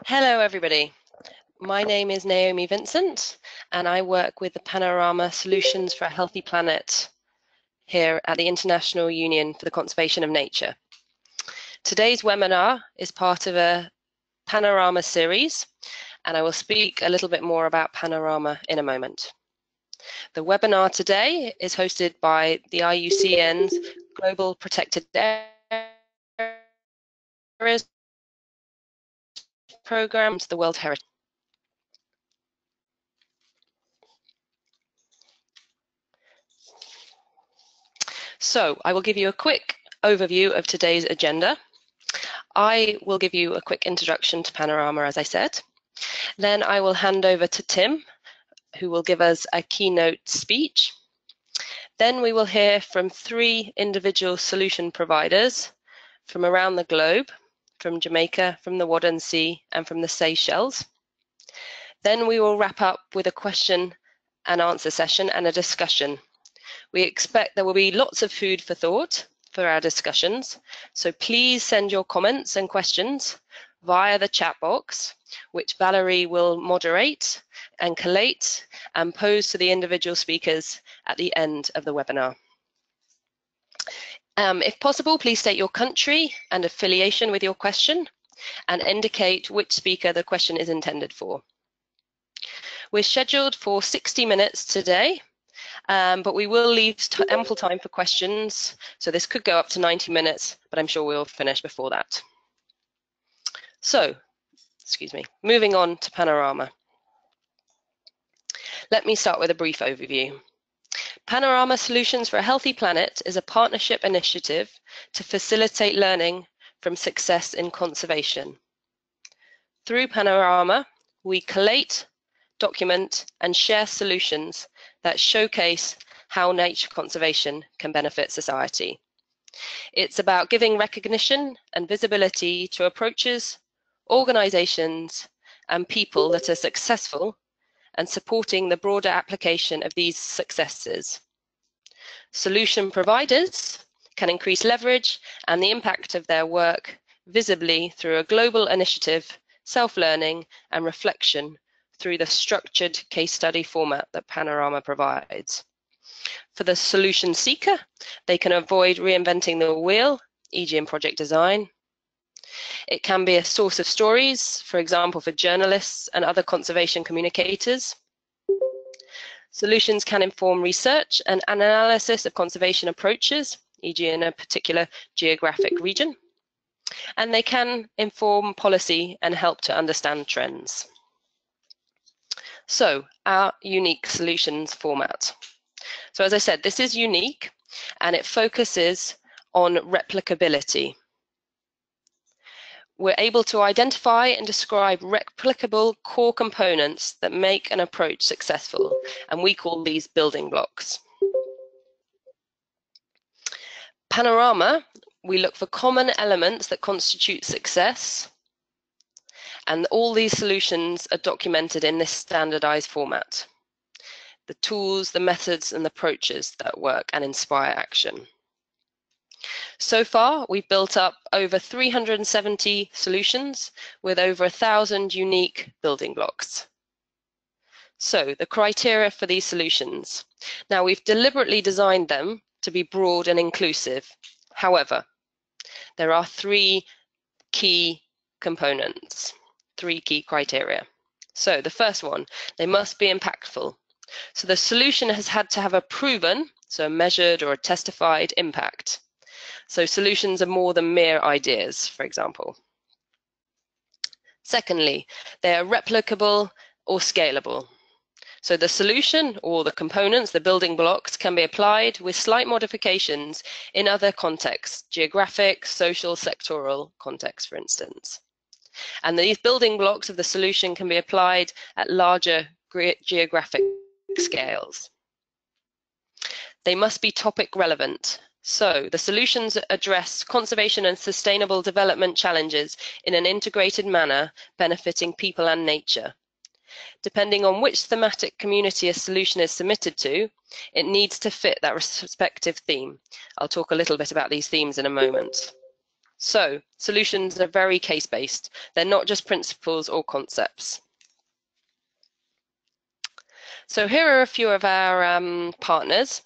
Hello everybody, my name is Naomi Vincent and I work with the PANORAMA Solutions for a Healthy Planet here at the International Union for the Conservation of Nature. Today's webinar is part of a PANORAMA series and I will speak a little bit more about PANORAMA in a moment. The webinar today is hosted by the IUCN's Global Protected Areas Programme to the World Heritage. So I will give you a quick overview of today's agenda. I will give you a quick introduction to PANORAMA, as I said. Then I will hand over to Tim, who will give us a keynote speech. Then we will hear from 3 individual solution providers from around the globe, from Jamaica, from the Wadden Sea, and from the Seychelles. Then we will wrap up with a question and answer session and a discussion. We expect there will be lots of food for thought for our discussions, so please send your comments and questions via the chat box, which Valerie will moderate and collate and pose to the individual speakers at the end of the webinar. If possible, please state your country and affiliation with your question and indicate which speaker the question is intended for. We're scheduled for 60 minutes today, but we will leave ample time for questions, so this could go up to 90 minutes, but I'm sure we'll finish before that. So, moving on to PANORAMA. Let me start with a brief overview. PANORAMA Solutions for a Healthy Planet is a partnership initiative to facilitate learning from success in conservation. Through PANORAMA, we collate, document, and share solutions that showcase how nature conservation can benefit society. It's about giving recognition and visibility to approaches, organizations, and people that are successful and supporting the broader application of these successes. Solution providers can increase leverage and the impact of their work visibly through a global initiative, self-learning, and reflection through the structured case study format that PANORAMA provides. For the solution seeker, they can avoid reinventing the wheel, e.g. in project design. It can be a source of stories, for example, for journalists and other conservation communicators. Solutions can inform research and analysis of conservation approaches, e.g. in a particular geographic region. And they can inform policy and help to understand trends. So, our unique solutions format. So as I said, this is unique and it focuses on replicability. We're able to identify and describe replicable core components that make an approach successful, and we call these building blocks. PANORAMA, we look for common elements that constitute success, and all these solutions are documented in this standardized format. The tools, the methods, and the approaches that work and inspire action. So far, we've built up over 370 solutions with over 1,000 unique building blocks. So, the criteria for these solutions. Now, we've deliberately designed them to be broad and inclusive. However, there are 3 key components, 3 key criteria. So, the first one, they must be impactful. So, the solution has had to have a proven, so a measured or a testified impact. So solutions are more than mere ideas, for example. Secondly, they are replicable or scalable. So the solution or the components, the building blocks, can be applied with slight modifications in other contexts, geographic, social, sectoral contexts, for instance. And these building blocks of the solution can be applied at larger geographic scales. They must be topic relevant. So the solutions address conservation and sustainable development challenges in an integrated manner, benefiting people and nature. Depending on which thematic community a solution is submitted to, it needs to fit that respective theme. I'll talk a little bit about these themes in a moment. So solutions are very case-based. They're not just principles or concepts. So here are a few of our partners.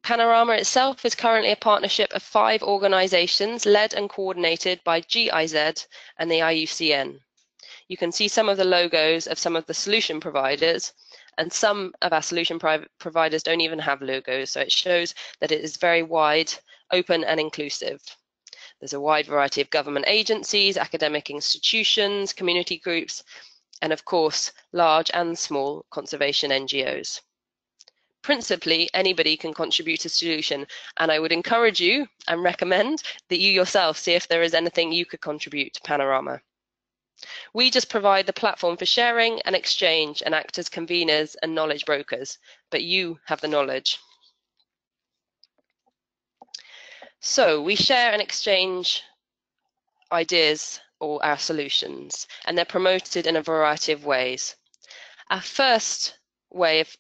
PANORAMA itself is currently a partnership of 5 organisations led and coordinated by GIZ and the IUCN. You can see some of the logos of some of the solution providers, and some of our solution providers don't even have logos, so it shows that it is very wide, open and inclusive. There's a wide variety of government agencies, academic institutions, community groups, and of course, large and small conservation NGOs. Principally, anybody can contribute to a solution, and I would encourage you and recommend that you yourself see if there is anything you could contribute to PANORAMA. We just provide the platform for sharing and exchange and act as conveners and knowledge brokers, but you have the knowledge. So we share and exchange ideas or our solutions, and they're promoted in a variety of ways. Our first way of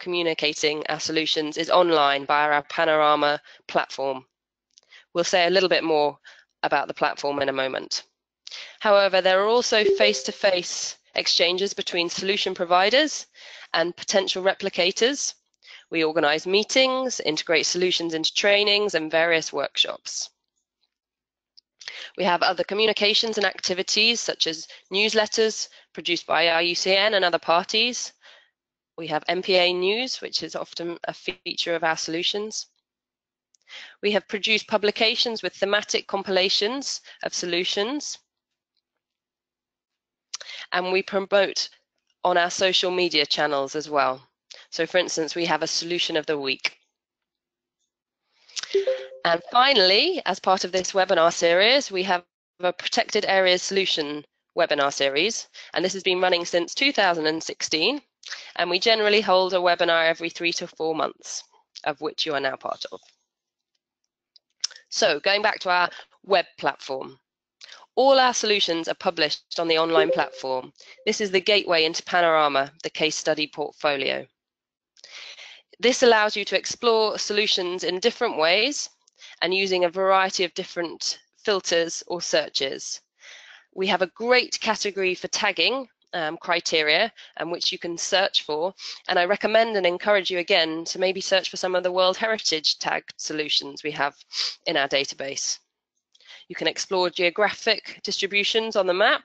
communicating our solutions is online via our PANORAMA platform. We'll say a little bit more about the platform in a moment. However, there are also face-to-face exchanges between solution providers and potential replicators. We organise meetings, integrate solutions into trainings and various workshops. We have other communications and activities such as newsletters produced by IUCN and other parties. We have MPA news, which is often a feature of our solutions. We have produced publications with thematic compilations of solutions. And we promote on our social media channels as well. So for instance, we have a solution of the week. And finally, as part of this webinar series, we have a protected areas solution webinar series. And this has been running since 2016. And we generally hold a webinar every 3 to 4 months, of which you are now part of. So going back to our web platform. All our solutions are published on the online platform. This is the gateway into PANORAMA, the case study portfolio. This allows you to explore solutions in different ways and using a variety of different filters or searches. We have a great category for tagging criteria and which you can search for, and I recommend and encourage you again to maybe search for some of the World Heritage tagged solutions we have in our database. You can explore geographic distributions on the map,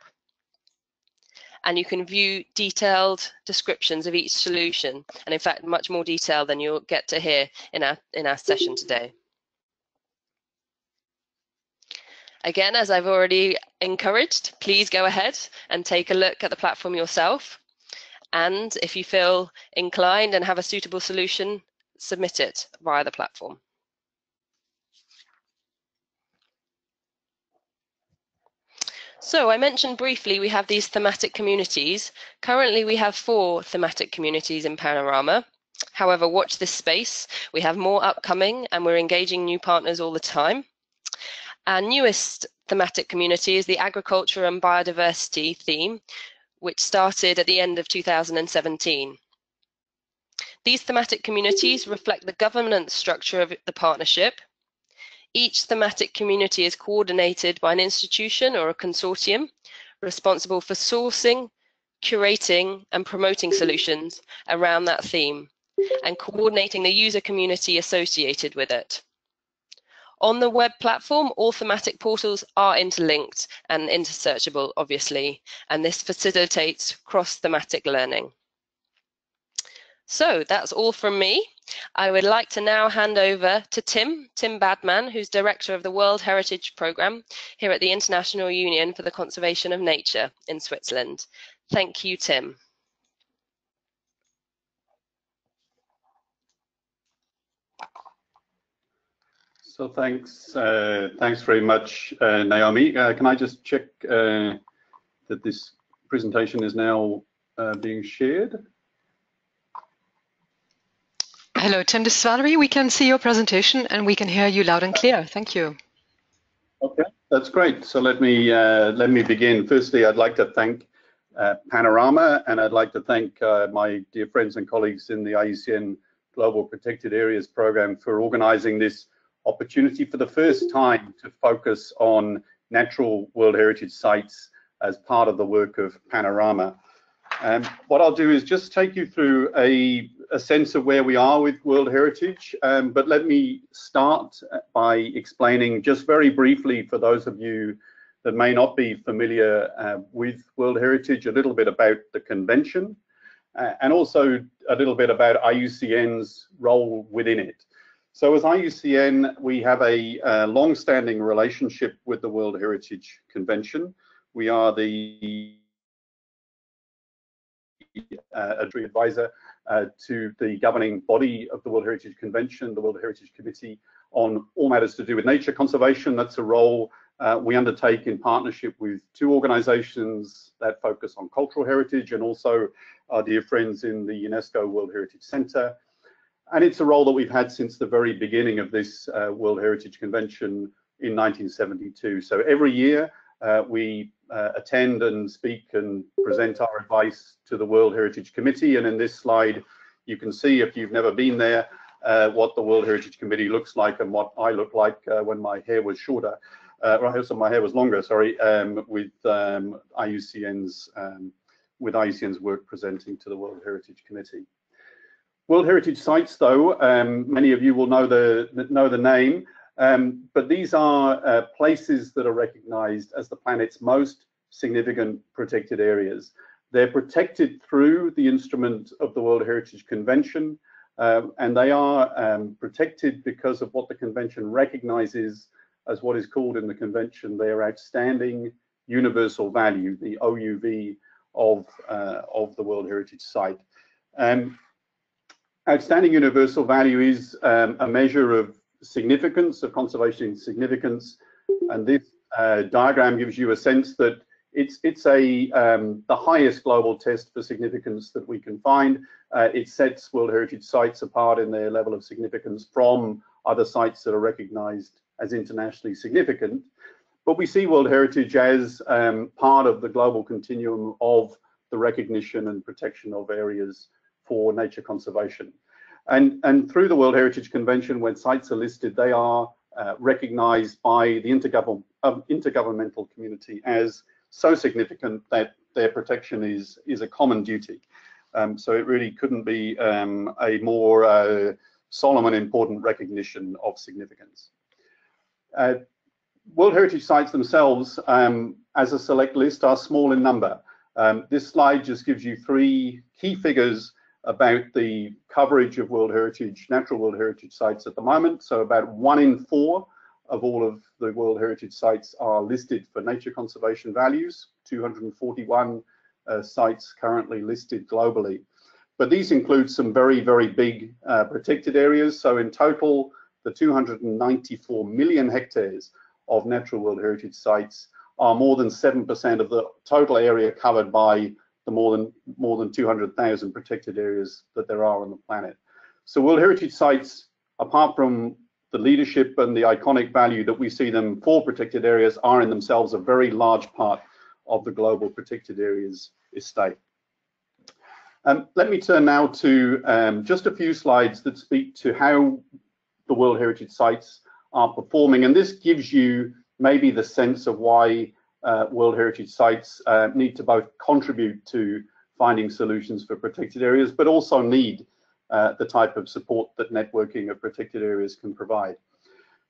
and you can view detailed descriptions of each solution, and in fact much more detail than you'll get to hear in our session today. Again, as I've already encouraged, please go ahead and take a look at the platform yourself, and if you feel inclined and have a suitable solution, submit it via the platform. So I mentioned briefly we have these thematic communities. Currently we have 4 thematic communities in PANORAMA. However, watch this space. We have more upcoming and we're engaging new partners all the time. Our newest thematic community is the agriculture and biodiversity theme, which started at the end of 2017. These thematic communities reflect the governance structure of the partnership. Each thematic community is coordinated by an institution or a consortium responsible for sourcing, curating and promoting solutions around that theme and coordinating the user community associated with it. On the web platform, all thematic portals are interlinked and intersearchable, obviously, and this facilitates cross-thematic learning. So that's all from me. I would like to now hand over to Tim Badman, who's Director of the World Heritage Programme here at the International Union for the Conservation of Nature in Switzerland. Thank you, Tim. So thanks very much, Naomi. Can I just check that this presentation is now being shared? Hello, Tim, this is Valerie. We can see your presentation and we can hear you loud and clear. Thank you. Okay, that's great. So let me begin. Firstly, I'd like to thank PANORAMA, and I'd like to thank my dear friends and colleagues in the IUCN Global Protected Areas Program for organizing this opportunity for the first time to focus on natural World Heritage sites as part of the work of PANORAMA. What I'll do is just take you through a sense of where we are with World Heritage, but let me start by explaining just very briefly for those of you that may not be familiar with World Heritage, a little bit about the convention and also a little bit about IUCN's role within it. So as IUCN, we have a long-standing relationship with the World Heritage Convention. We are the advisor to the governing body of the World Heritage Convention, the World Heritage Committee, on all matters to do with nature conservation. That's a role we undertake in partnership with two organizations that focus on cultural heritage and also our dear friends in the UNESCO World Heritage Center. And it's a role that we've had since the very beginning of this World Heritage Convention in 1972. So every year we attend and speak and present our advice to the World Heritage Committee. And in this slide, you can see, if you've never been there, what the World Heritage Committee looks like and what I look like when my hair was shorter. So my hair was longer, sorry, with IUCN's work presenting to the World Heritage Committee. World Heritage Sites, though, many of you will know the name, but these are places that are recognized as the planet's most significant protected areas. They're protected through the instrument of the World Heritage Convention, and they are protected because of what the convention recognizes as what is called in the convention their outstanding universal value, the OUV of the World Heritage Site. Outstanding universal value is a measure of significance, of conservation significance, and this diagram gives you a sense that it's the highest global test for significance that we can find. It sets World Heritage Sites apart in their level of significance from other sites that are recognized as internationally significant. But we see World Heritage as part of the global continuum of the recognition and protection of areas for nature conservation. And through the World Heritage Convention, when sites are listed, they are recognized by the intergovernmental community as so significant that their protection is a common duty. So it really couldn't be a more solemn and important recognition of significance. World Heritage Sites themselves, as a select list, are small in number. This slide just gives you three key figures about the coverage of World Heritage, natural World Heritage Sites at the moment. So about 1 in 4 of all of the World Heritage Sites are listed for nature conservation values, 241 sites currently listed globally. But these include some very, very big protected areas. So in total, the 294 million hectares of natural World Heritage Sites are more than 7% of the total area covered by the more than 200,000 protected areas that there are on the planet. So World Heritage Sites, apart from the leadership and the iconic value that we see them for protected areas, are in themselves a very large part of the global protected areas estate. Let me turn now to just a few slides that speak to how the World Heritage Sites are performing, and this gives you maybe the sense of why World Heritage Sites need to both contribute to finding solutions for protected areas, but also need the type of support that networking of protected areas can provide.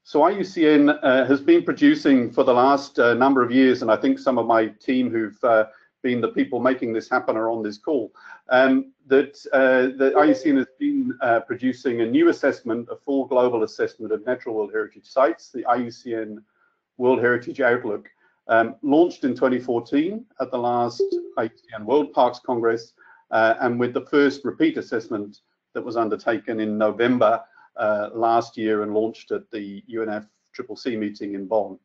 So IUCN has been producing for the last number of years, and I think some of my team who've been the people making this happen are on this call, that IUCN has been producing a new assessment, a full global assessment of natural World Heritage Sites, the IUCN World Heritage Outlook, launched in 2014 at the last IUCN World Parks Congress, and with the first repeat assessment that was undertaken in November last year and launched at the UNFCCC meeting in Bonn.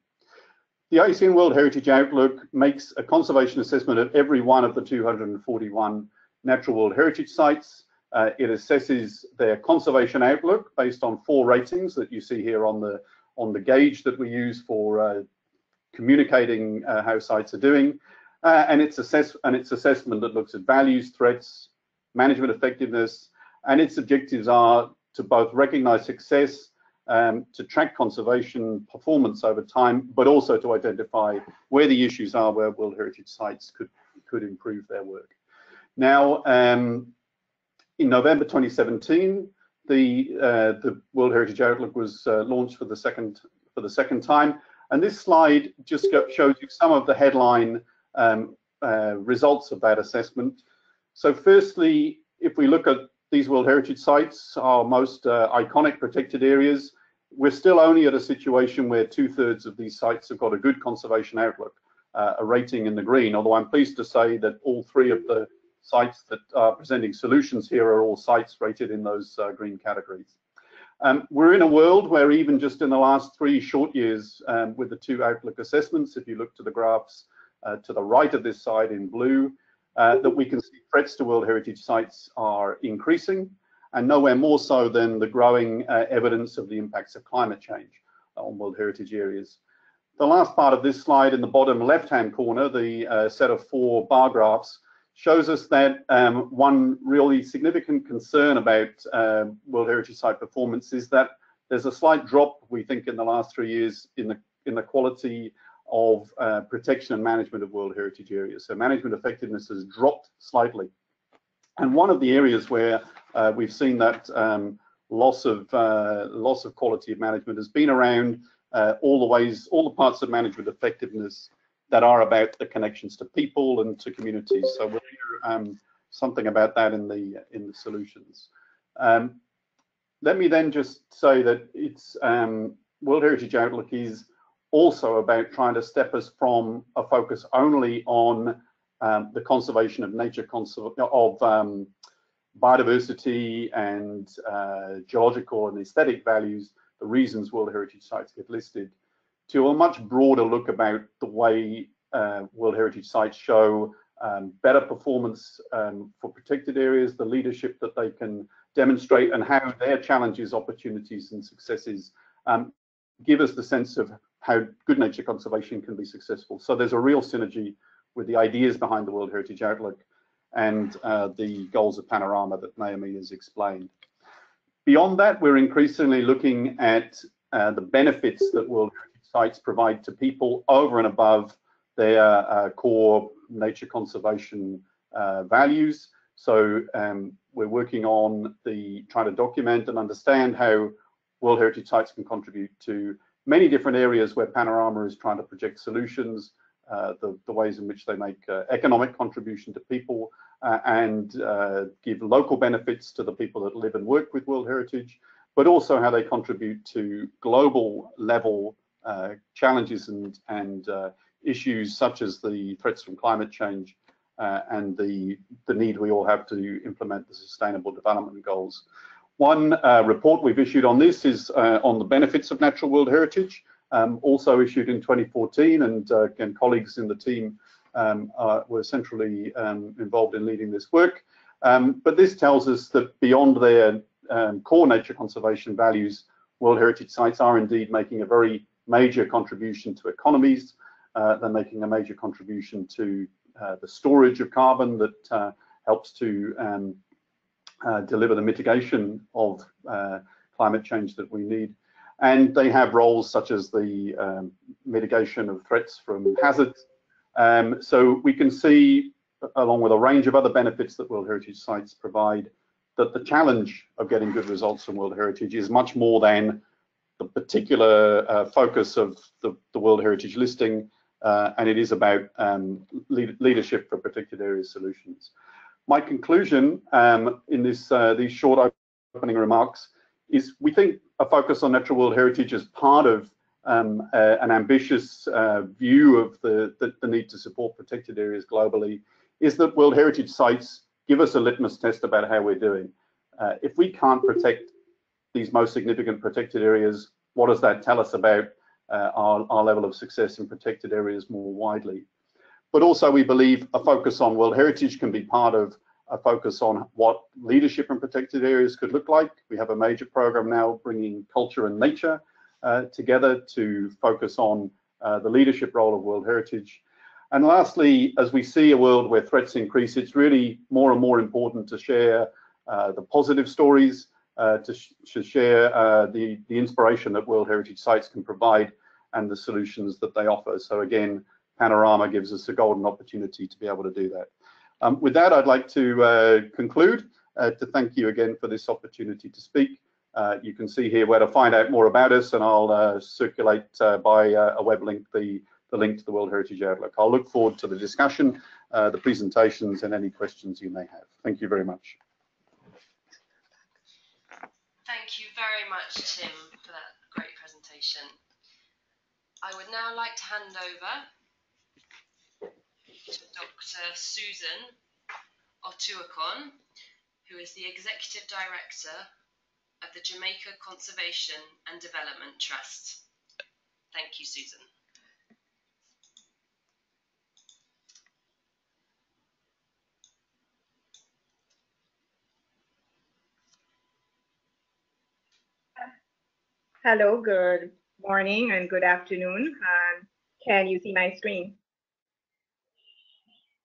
The IUCN World Heritage Outlook makes a conservation assessment of every one of the 241 natural World Heritage Sites. It assesses their conservation outlook based on 4 ratings that you see here on the gauge that we use for communicating how sites are doing, and its assessment that looks at values, threats, management effectiveness, and its objectives are to both recognize success to track conservation performance over time, but also to identify where the issues are where World Heritage Sites could improve their work. Now, in November 2017, the World Heritage Outlook was launched for the second time, and this slide just shows you some of the headline results of that assessment. So firstly, if we look at these World Heritage Sites, our most iconic protected areas, we're still only at a situation where 2/3 of these sites have got a good conservation outlook, a rating in the green, although I'm pleased to say that all 3 of the sites that are presenting solutions here are all sites rated in those green categories. We're in a world where even just in the last 3 short years with the 2 Outlook assessments, if you look to the graphs to the right of this side in blue, that we can see threats to World Heritage Sites are increasing, and nowhere more so than the growing evidence of the impacts of climate change on World Heritage areas. The last part of this slide in the bottom left-hand corner, the set of 4 bar graphs, shows us that one really significant concern about World Heritage Site performance is that there's a slight drop, we think, in the last 3 years in the quality of protection and management of World Heritage areas. So management effectiveness has dropped slightly. And one of the areas where we've seen that loss of quality of management has been around all the parts of management effectiveness that are about the connections to people and to communities. So we'll hear something about that in the solutions. Let me then just say that it's World Heritage Outlook is also about trying to step us from a focus only on the conservation of nature, biodiversity and geological and aesthetic values, the reasons World Heritage Sites get listed, to a much broader look about the way World Heritage Sites show better performance for protected areas, the leadership that they can demonstrate, and how their challenges, opportunities and successes give us the sense of how good nature conservation can be successful. So there's a real synergy with the ideas behind the World Heritage Outlook and the goals of PANORAMA that Naomi has explained. Beyond that, we're increasingly looking at the benefits that World Heritage Sites provide to people over and above their core nature conservation values. So we're working on trying to document and understand how World Heritage Sites can contribute to many different areas where PANORAMA is trying to project solutions, the ways in which they make economic contribution to people and give local benefits to the people that live and work with World Heritage, but also how they contribute to global level challenges and issues such as the threats from climate change and the need we all have to implement the Sustainable Development Goals. One report we've issued on this is on the benefits of natural World Heritage, also issued in 2014, and colleagues in the team were centrally involved in leading this work. But this tells us that beyond their core nature conservation values, World Heritage Sites are indeed making a very major contribution to economies. They're making a major contribution to the storage of carbon that helps to deliver the mitigation of climate change that we need. And they have roles such as the mitigation of threats from hazards. So we can see, along with a range of other benefits that World Heritage Sites provide, that the challenge of getting good results from World Heritage is much more than the particular focus of the World Heritage listing, and it is about leadership for protected area solutions. My conclusion in these short opening remarks is we think a focus on natural World Heritage as part of an ambitious view of the need to support protected areas globally is that World Heritage Sites give us a litmus test about how we're doing. If we can't protect these most significant protected areas, what does that tell us about our level of success in protected areas more widely? But also we believe a focus on World Heritage can be part of a focus on what leadership in protected areas could look like. We have a major program now bringing culture and nature together to focus on the leadership role of World Heritage. And lastly, as we see a world where threats increase, it's really more and more important to share the positive stories to share the inspiration that World Heritage Sites can provide and the solutions that they offer. So again, Panorama gives us a golden opportunity to be able to do that. With that, I'd like to conclude, to thank you again for this opportunity to speak. You can see here where to find out more about us, and I'll circulate by a web link the link to the World Heritage Outlook. I'll look forward to the discussion, the presentations, and any questions you may have. Thank you very much. Thank you very much, Tim, for that great presentation. I would now like to hand over to Dr. Susan Otuokon, who is the Executive Director of the Jamaica Conservation and Development Trust. Thank you, Susan. Hello, good morning and good afternoon. Can you see my screen?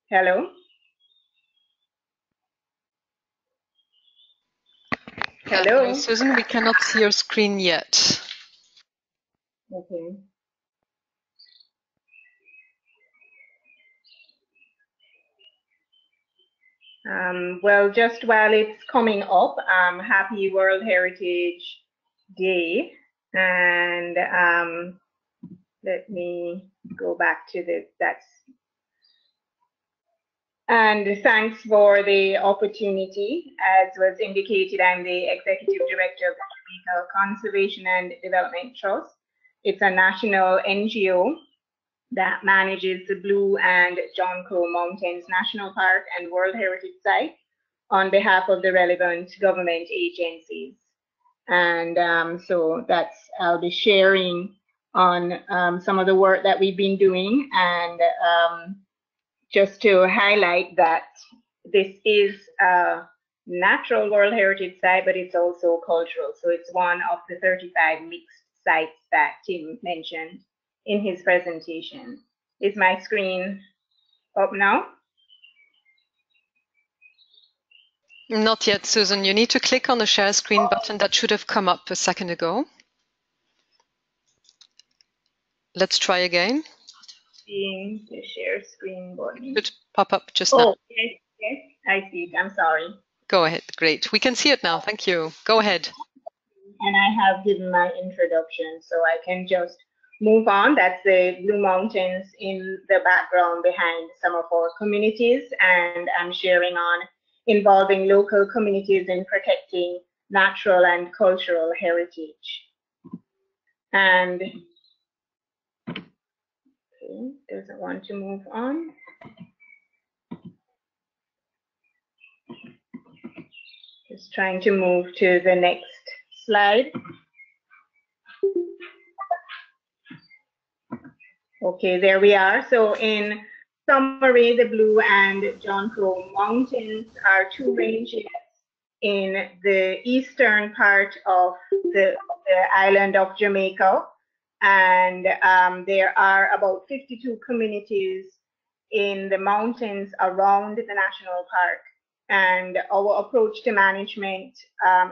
Hello? Hello? Susan, we cannot see your screen yet. Okay. Well, just while it's coming up, happy World Heritage Day. And let me go back to and thanks for the opportunity. As was indicated, I'm the Executive Director of the Jamaica Conservation and Development Trust. It's a national NGO that manages the Blue and John Crow Mountains National Park and World Heritage Site on behalf of the relevant government agencies. And so I'll be sharing on some of the work that we've been doing, and just to highlight that this is a natural World Heritage Site, but it's also cultural. So it's one of the 35 mixed sites that Tim mentioned in his presentation. Is my screen up now? Not yet, Susan. You need to click on the share screen button that should have come up a second ago. Let's try again. Seeing the share screen button. It should pop up just now. Oh, yes, I see it. I'm sorry. Go ahead. Great. We can see it now. Thank you. Go ahead. And I have given my introduction, so I can just move on. That's the Blue Mountains in the background behind some of our communities, and I'm sharing on involving local communities in protecting natural and cultural heritage. And okay, doesn't want to move on. Just trying to move to the next slide. Okay, there we are. So in summary, the Blue and John Crow Mountains are two ranges in the eastern part of the island of Jamaica. And there are about 52 communities in the mountains around the national park. And our approach to management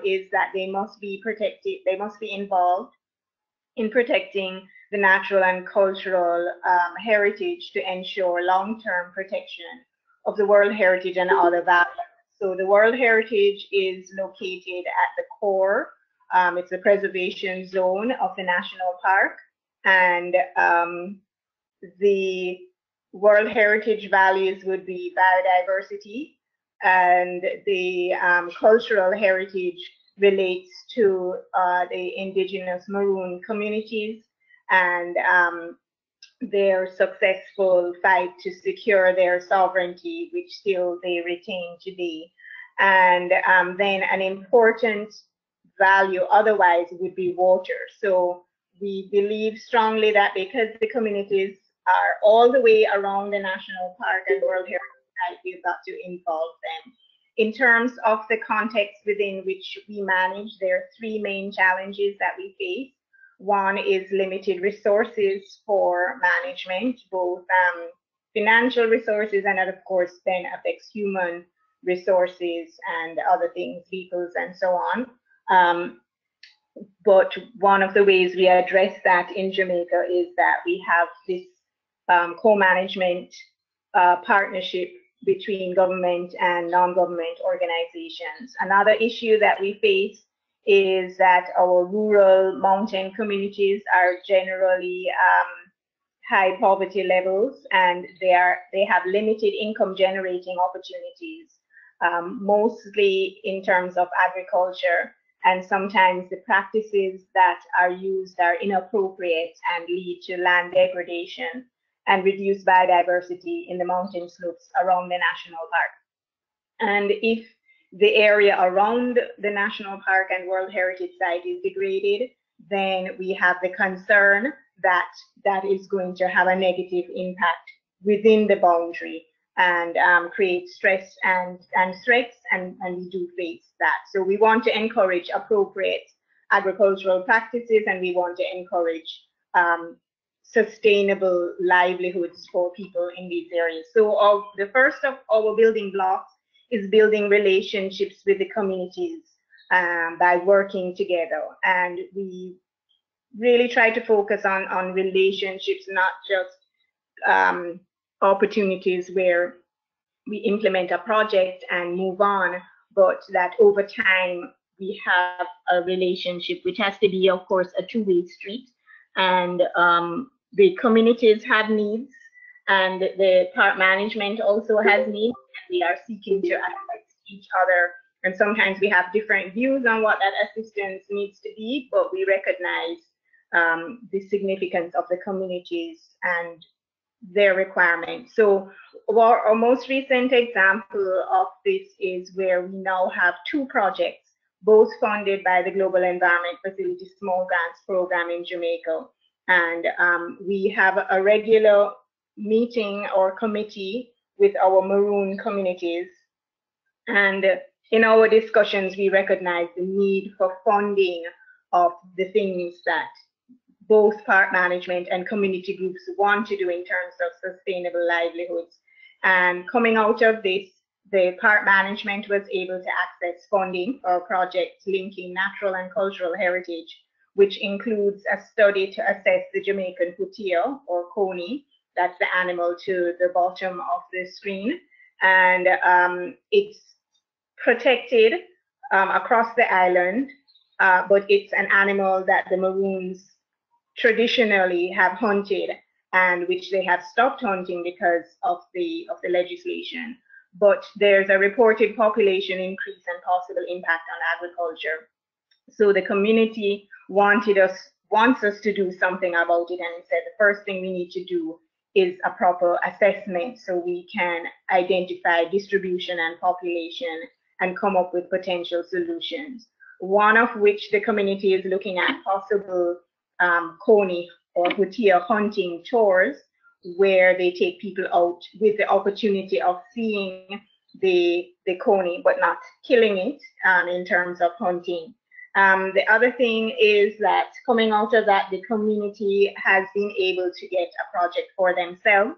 is that they must be protected, they must be involved in protecting the natural and cultural heritage to ensure long-term protection of the World Heritage and other values. So the World Heritage is located at the core. It's a preservation zone of the national park, and the World Heritage values would be biodiversity, and the cultural heritage relates to the indigenous Maroon communities and their successful fight to secure their sovereignty, which still they retain today. And then an important value otherwise would be water. So we believe strongly that because the communities are all the way around the national park and World Heritage Site, we've got to involve them. In terms of the context within which we manage, there are three main challenges that we face. One is limited resources for management, both financial resources, and that of course then affects human resources and other things, vehicles and so on. But one of the ways we address that in Jamaica is that we have this co-management partnership between government and non-government organizations. Another issue that we face is that our rural mountain communities are generally high poverty levels, and they have limited income generating opportunities, mostly in terms of agriculture, and sometimes the practices that are used are inappropriate and lead to land degradation and reduce biodiversity in the mountain slopes around the national park. And if the area around the national park and World Heritage Site is degraded, then we have the concern that that is going to have a negative impact within the boundary and create stress and threats, and we do face that. So we want to encourage appropriate agricultural practices, and we want to encourage sustainable livelihoods for people in these areas. So the first of our building blocks is building relationships with the communities by working together. And we really try to focus on relationships, not just opportunities where we implement a project and move on, but that over time we have a relationship, which has to be, of course, a two-way street. And the communities have needs, and the park management also has needs. We are seeking to assist each other, and sometimes we have different views on what that assistance needs to be, but we recognize the significance of the communities and their requirements. So our most recent example of this is where we now have two projects, both funded by the Global Environment Facility Small Grants Program in Jamaica. And we have a regular meeting or committee with our maroon communities. And in our discussions, we recognize the need for funding of the things that both park management and community groups want to do in terms of sustainable livelihoods. And coming out of this, the park management was able to access funding for projects linking natural and cultural heritage, which includes a study to assess the Jamaican hutia, or coney. That's the animal to the bottom of the screen. And it's protected across the island, but it's an animal that the Maroons traditionally have hunted, and which they have stopped hunting because of the legislation. But there's a reported population increase and possible impact on agriculture. So the community wants us to do something about it, and said the first thing we need to do is a proper assessment so we can identify distribution and population and come up with potential solutions. One of which the community is looking at possible coney or hutia hunting tours, where they take people out with the opportunity of seeing the coney, but not killing it in terms of hunting. The other thing is that coming out of that, the community has been able to get a project for themselves.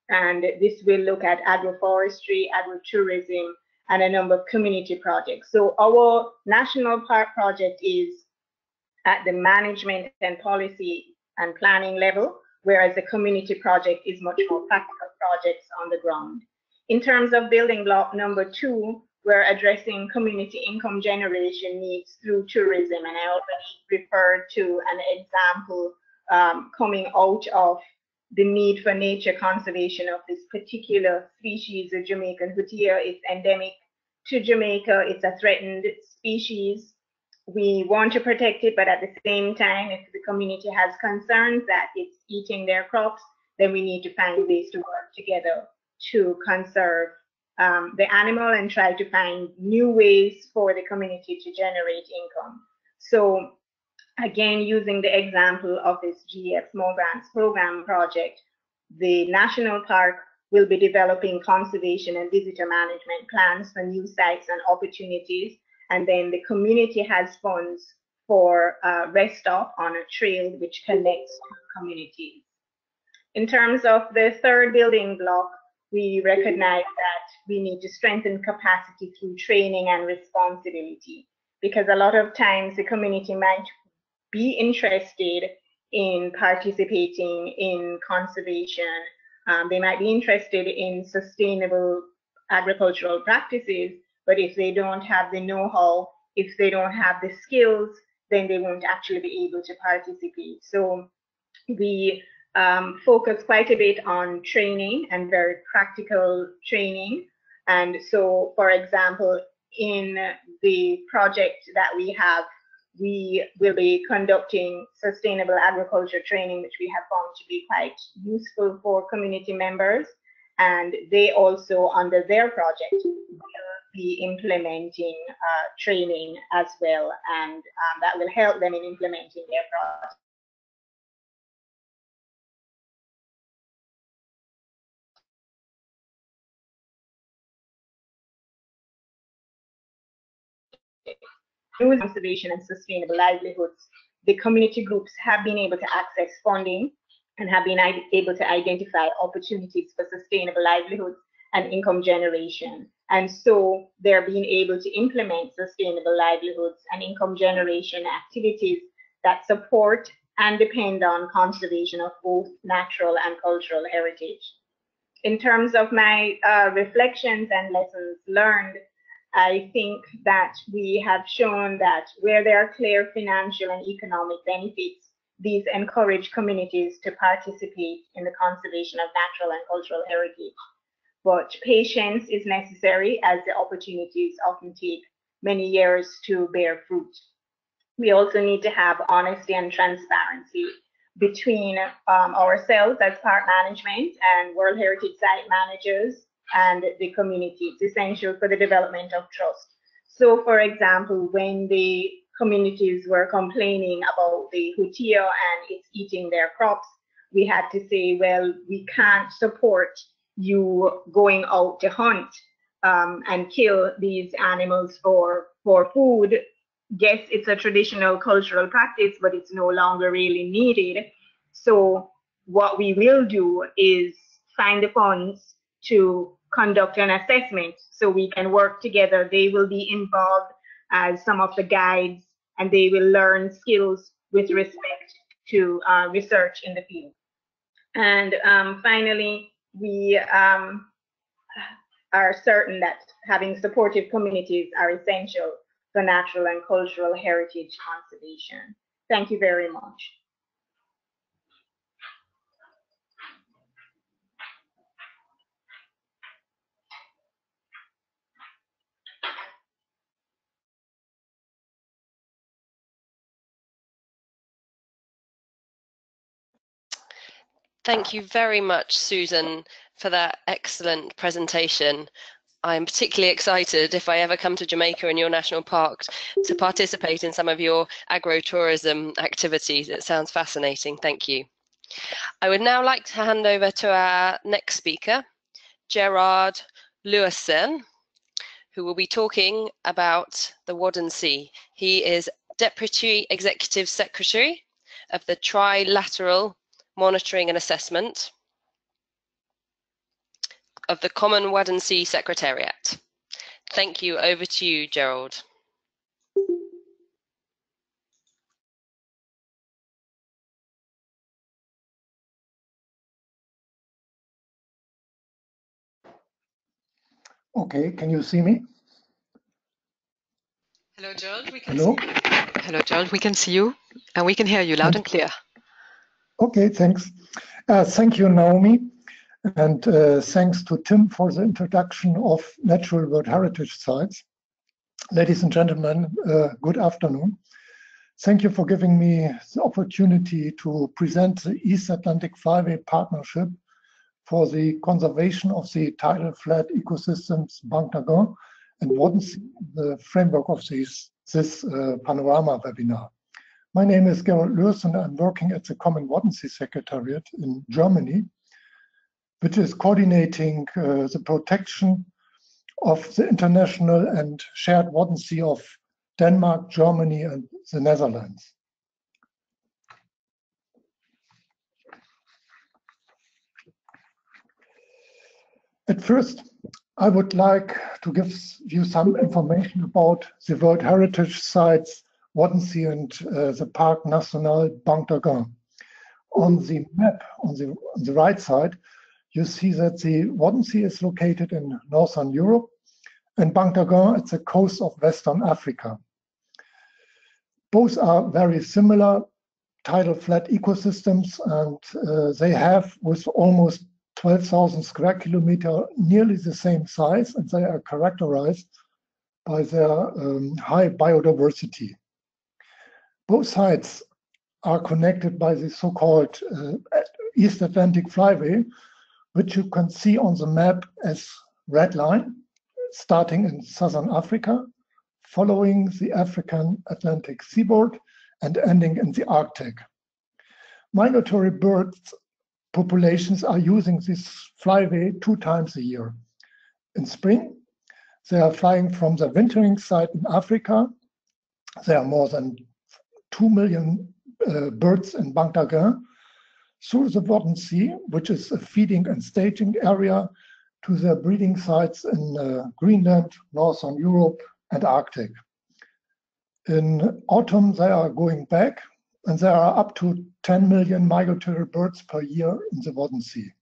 And this will look at agroforestry, agrotourism, and a number of community projects. So our national park project is at the management and policy and planning level, whereas the community project is much more practical projects on the ground. In terms of building block number 2, we're addressing community income generation needs through tourism. And I already referred to an example coming out of the need for nature conservation of this particular species, the Jamaican hutia. It's endemic to Jamaica. It's a threatened species. We want to protect it, but at the same time, if the community has concerns that it's eating their crops, then we need to find ways to work together to conserve the animal and try to find new ways for the community to generate income. So again, using the example of this GEF Small Grants Program project, the national park will be developing conservation and visitor management plans for new sites and opportunities. And then the community has funds for rest stop on a trail which connects to communities. In terms of the third building block, we recognize that we need to strengthen capacity through training and responsibility. because a lot of times the community might be interested in participating in conservation. They might be interested in sustainable agricultural practices, but if they don't have the know-how, if they don't have the skills, then they won't actually be able to participate. So we focus quite a bit on training and very practical training. And so, for example, in the project that we have, we will be conducting sustainable agriculture training, which we have found to be quite useful for community members. And they also, under their project, will be implementing training as well. And that will help them in implementing their project. Through conservation and sustainable livelihoods, the community groups have been able to access funding and have been able to identify opportunities for sustainable livelihoods and income generation. And so they're being able to implement sustainable livelihoods and income generation activities that support and depend on conservation of both natural and cultural heritage. In terms of my reflections and lessons learned, I think that we have shown that where there are clear financial and economic benefits, these encourage communities to participate in the conservation of natural and cultural heritage. But patience is necessary, as the opportunities often take many years to bear fruit. We also need to have honesty and transparency between ourselves as park management and World Heritage Site managers and the community. It's essential for the development of trust. So, for example, when the communities were complaining about the hutia and it's eating their crops, we had to say, well, we can't support you going out to hunt and kill these animals for food. Yes, it's a traditional cultural practice, but it's no longer really needed. So what we will do is find the funds to conduct an assessment so we can work together. They will be involved as some of the guides, and they will learn skills with respect to research in the field. And finally, we are certain that having supportive communities are essential for natural and cultural heritage conservation. Thank you very much. Thank you very much, Susan, for that excellent presentation. I'm particularly excited if I ever come to Jamaica in your national park to participate in some of your agro-tourism activities. It sounds fascinating. Thank you. I would now like to hand over to our next speaker, Gerold Luerssen, who will be talking about the Wadden Sea. He is Deputy Executive Secretary of the Trilateral Monitoring and Assessment of the Common Wadden Sea Secretariat. Thank you. Over to you, Gerold. Okay, can you see me? Hello, Gerold. We can see you. Hello, Gerold. We can see you, and we can hear you loud and clear. Okay, thanks. Thank you, Naomi, and thanks to Tim for the introduction of Natural World Heritage Sites. Ladies and gentlemen, good afternoon. Thank you for giving me the opportunity to present the East Atlantic Flyway Partnership for the conservation of the tidal flat ecosystems Banc and Wadden Sea, the framework of this Panorama webinar. My name is Gerold Lüerßen. I'm working at the Common Wadden Sea Secretariat in Germany, which is coordinating the protection of the international and shared Wadden Sea of Denmark, Germany, and the Netherlands. At first, I would like to give you some information about the World Heritage Sites Waddensee and the Parc National Banc. On the map, on the right side, you see that the Waddensee is located in Northern Europe and Banc at the coast of Western Africa. Both are very similar tidal flat ecosystems, and they have, with almost 12,000 square kilometers, nearly the same size, and they are characterized by their high biodiversity. Both sites are connected by the so-called East Atlantic Flyway, which you can see on the map as red line, starting in Southern Africa, following the African Atlantic seaboard, and ending in the Arctic. Migratory birds populations are using this flyway 2 times a year. In spring, they are flying from the wintering site in Africa. There are more than 2 million birds in Banc through the Waddensee, which is a feeding and staging area, to their breeding sites in Greenland, Northern Europe, and Arctic. In autumn, they are going back, and there are up to 10 million migratory birds per year in the Waddensee.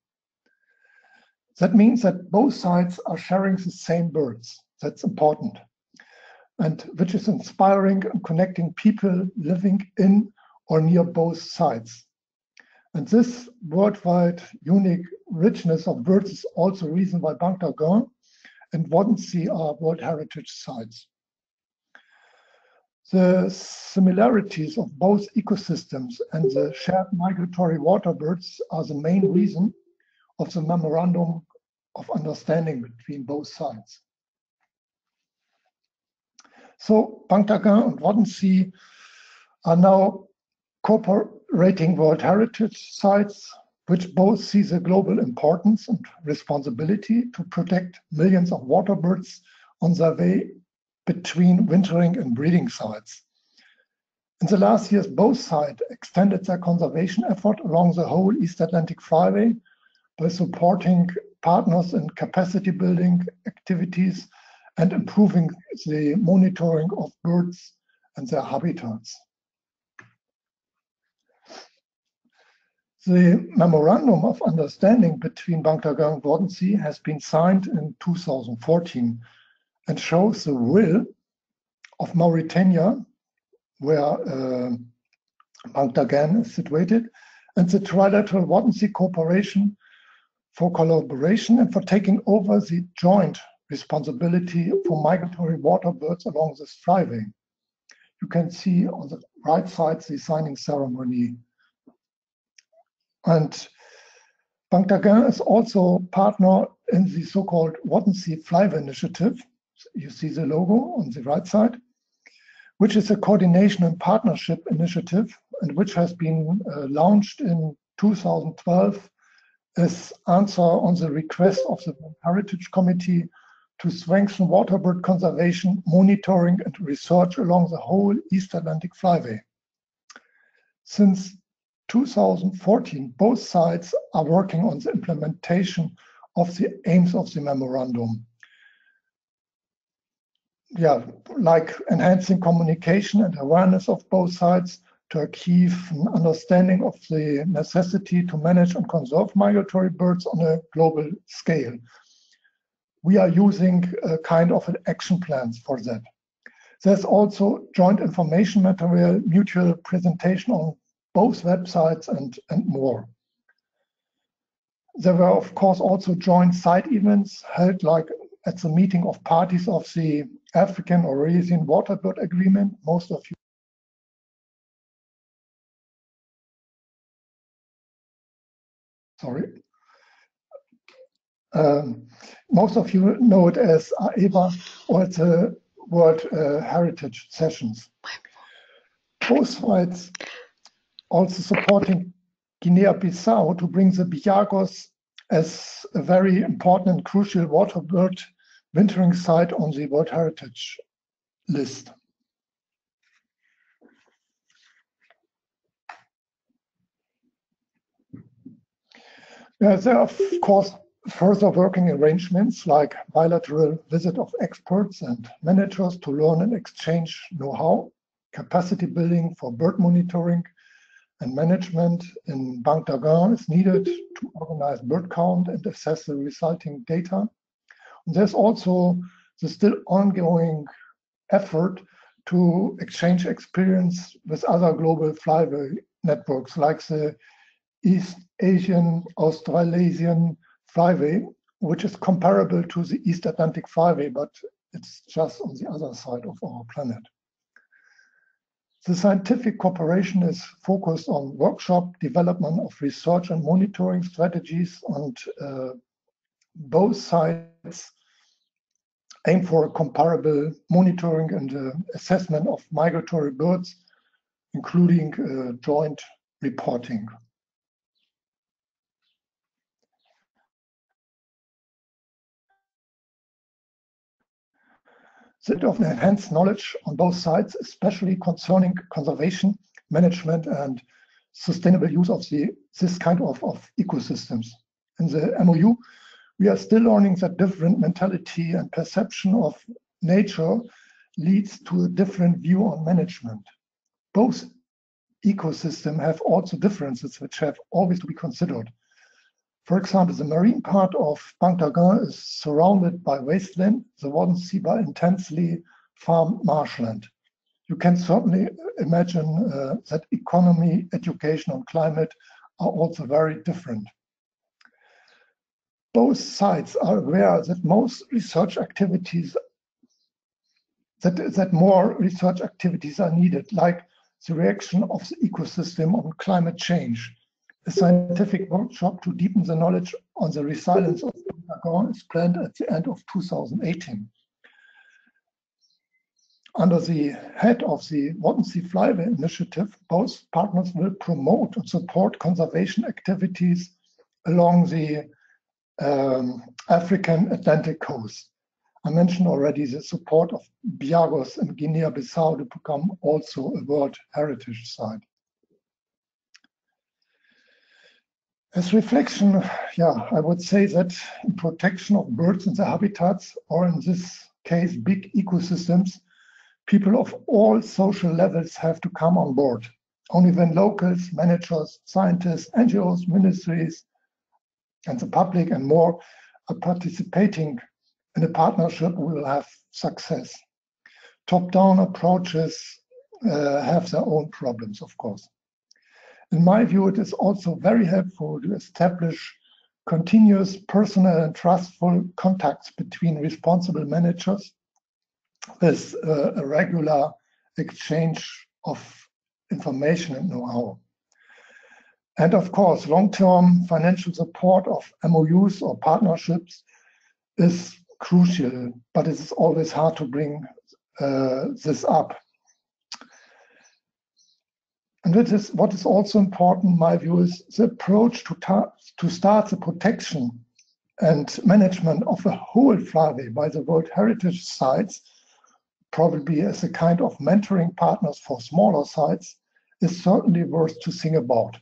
That means that both sites are sharing the same birds. That's important, and which is inspiring and connecting people living in or near both sites. And this worldwide unique richness of birds is also the reason why Banc and Waddensee are World Heritage Sites. The similarities of both ecosystems and the shared migratory water birds are the main reason of the memorandum of understanding between both sides. So Banc and Waddensee are now cooperating World Heritage Sites, which both see the global importance and responsibility to protect millions of water birds on their way between wintering and breeding sites. In the last years, both sides extended their conservation effort along the whole East Atlantic Flyway by supporting partners in capacity building activities and improving the monitoring of birds and their habitats. The Memorandum of Understanding between Banc and Waddensee has been signed in 2014 and shows the will of Mauritania, where Banc is situated, and the Trilateral Waddensee Cooperation for collaboration and for taking over the joint responsibility for migratory water birds along this flyway. You can see on the right side the signing ceremony. And Banc is also partner in the so-called Waddensee Flyway Initiative. You see the logo on the right side, which is a coordination and partnership initiative, and which has been launched in 2012 as answer on the request of the Heritage Committee to strengthen waterbird conservation, monitoring, and research along the whole East Atlantic Flyway. Since 2014, both sides are working on the implementation of the aims of the memorandum. Yeah, like enhancing communication and awareness of both sides to achieve an understanding of the necessity to manage and conserve migratory birds on a global scale. We are using a kind of an action plans for that. There's also joint information material, mutual presentation on both websites and more. There were, of course, also joint side events held like at the meeting of parties of the African or Eurasian Waterbird Agreement. Most of you know it as AEWA or the World Heritage Sessions. Both sides also supporting Guinea-Bissau to bring the Biagos as a very important and crucial waterbird wintering site on the World Heritage list. There are, of course, further working arrangements like bilateral visit of experts and managers to learn and exchange know-how, capacity building for bird monitoring and management in Banc is needed to organize bird count and assess the resulting data. And there's also the still ongoing effort to exchange experience with other global flyway networks like the East Asian Australasian Flyway, which is comparable to the East Atlantic Flyway, but it's just on the other side of our planet. The scientific cooperation is focused on workshop development of research and monitoring strategies, and both sides aim for a comparable monitoring and assessment of migratory birds, including joint reporting. That of enhanced knowledge on both sides, especially concerning conservation, management, and sustainable use of this kind of ecosystems. In the MOU, we are still learning that different mentality and perception of nature leads to a different view on management. Both ecosystems have also differences which have always to be considered. For example, the marine part of Banc is surrounded by wasteland, the Wadden Sea by intensely farmed marshland. You can certainly imagine that economy, education, and climate are also very different. Both sides are aware that most research activities, that more research activities are needed, like the reaction of the ecosystem on climate change. A scientific workshop to deepen the knowledge on the resilience of Banc is planned at the end of 2018. Under the head of the Wadden Sea Flyway initiative, both partners will promote and support conservation activities along the African Atlantic coast. I mentioned already the support of Biagos in Guinea-Bissau to become also a World Heritage Site. As reflection, I would say that in protection of birds and their habitats, or in this case, big ecosystems, people of all social levels have to come on board. Only when locals, managers, scientists, NGOs, ministries, and the public and more are participating in a partnership, we will have success. Top-down approaches have their own problems, of course. In my view, it is also very helpful to establish continuous personal and trustful contacts between responsible managers with a regular exchange of information and know-how. And of course, long-term financial support of MOUs or partnerships is crucial, but it is always hard to bring this up. And what is also important, in my view, is the approach to start the protection and management of the whole flyway by the World Heritage Sites, probably as a kind of mentoring partners for smaller sites, is certainly worth to think about.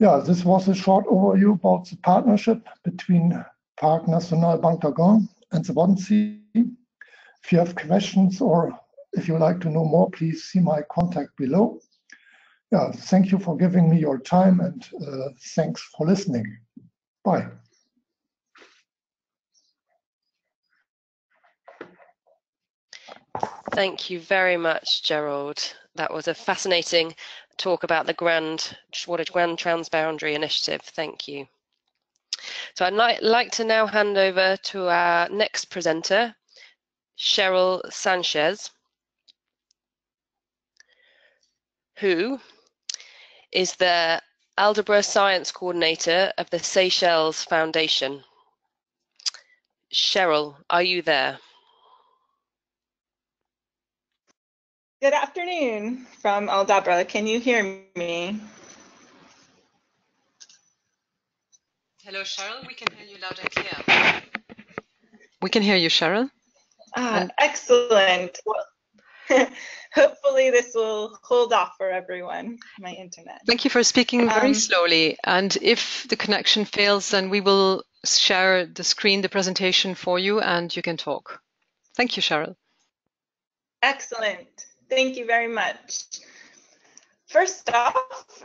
Yeah, this was a short overview about the partnership between Parc National Banc and the Wadden Sea. If you have questions or if you'd like to know more, please see my contact below. Yeah, thank you for giving me your time, and thanks for listening. Bye. Thank you very much, Gerold. That was a fascinating talk about the Grand Transboundary Initiative. Thank you. So I'd like to now hand over to our next presenter, Cheryl Sanchez, who is the Aldabra Science Coordinator of the Seychelles Foundation. Cheryl, are you there? Good afternoon from Aldabra. Can you hear me? Hello, Cheryl. We can hear you loud and clear. We can hear you, Cheryl. Excellent. Well, hopefully hopefully this will hold off for everyone, my internet. Thank you for speaking very slowly. And if the connection fails, then we will share the screen, the presentation for you, and you can talk. Thank you, Cheryl. Excellent. Thank you very much. First off,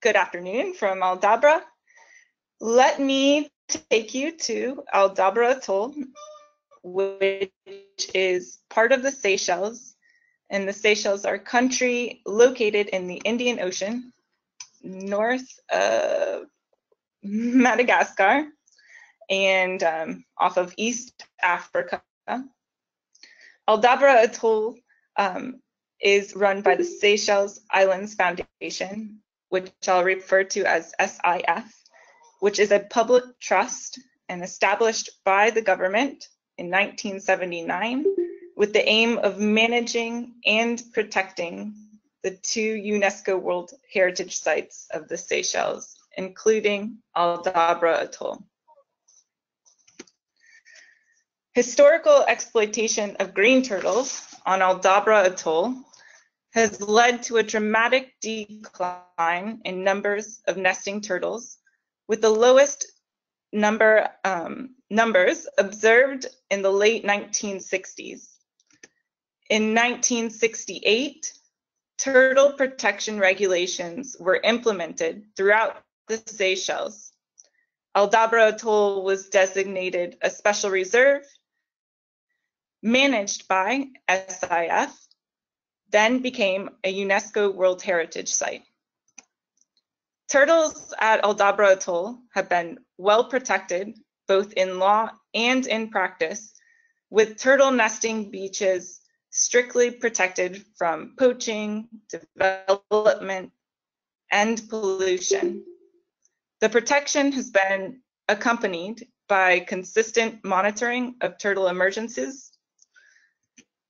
good afternoon from Aldabra. Let me take you to Aldabra Atoll, which is part of the Seychelles. And the Seychelles are a country located in the Indian Ocean, north of Madagascar, and off of East Africa. Aldabra Atoll is run by the Seychelles Islands Foundation, which I'll refer to as SIF, which is a public trust and established by the government in 1979 with the aim of managing and protecting the 2 UNESCO World Heritage Sites of the Seychelles, including Aldabra Atoll. Historical exploitation of green turtles on Aldabra Atoll has led to a dramatic decline in numbers of nesting turtles, with the lowest numbers observed in the late 1960s. In 1968, turtle protection regulations were implemented throughout the Seychelles. Aldabra Atoll was designated a special reserve managed by SIF, then became a UNESCO World Heritage Site. Turtles at Aldabra Atoll have been well protected, both in law and in practice, with turtle nesting beaches strictly protected from poaching, development, and pollution. The protection has been accompanied by consistent monitoring of turtle emergencies,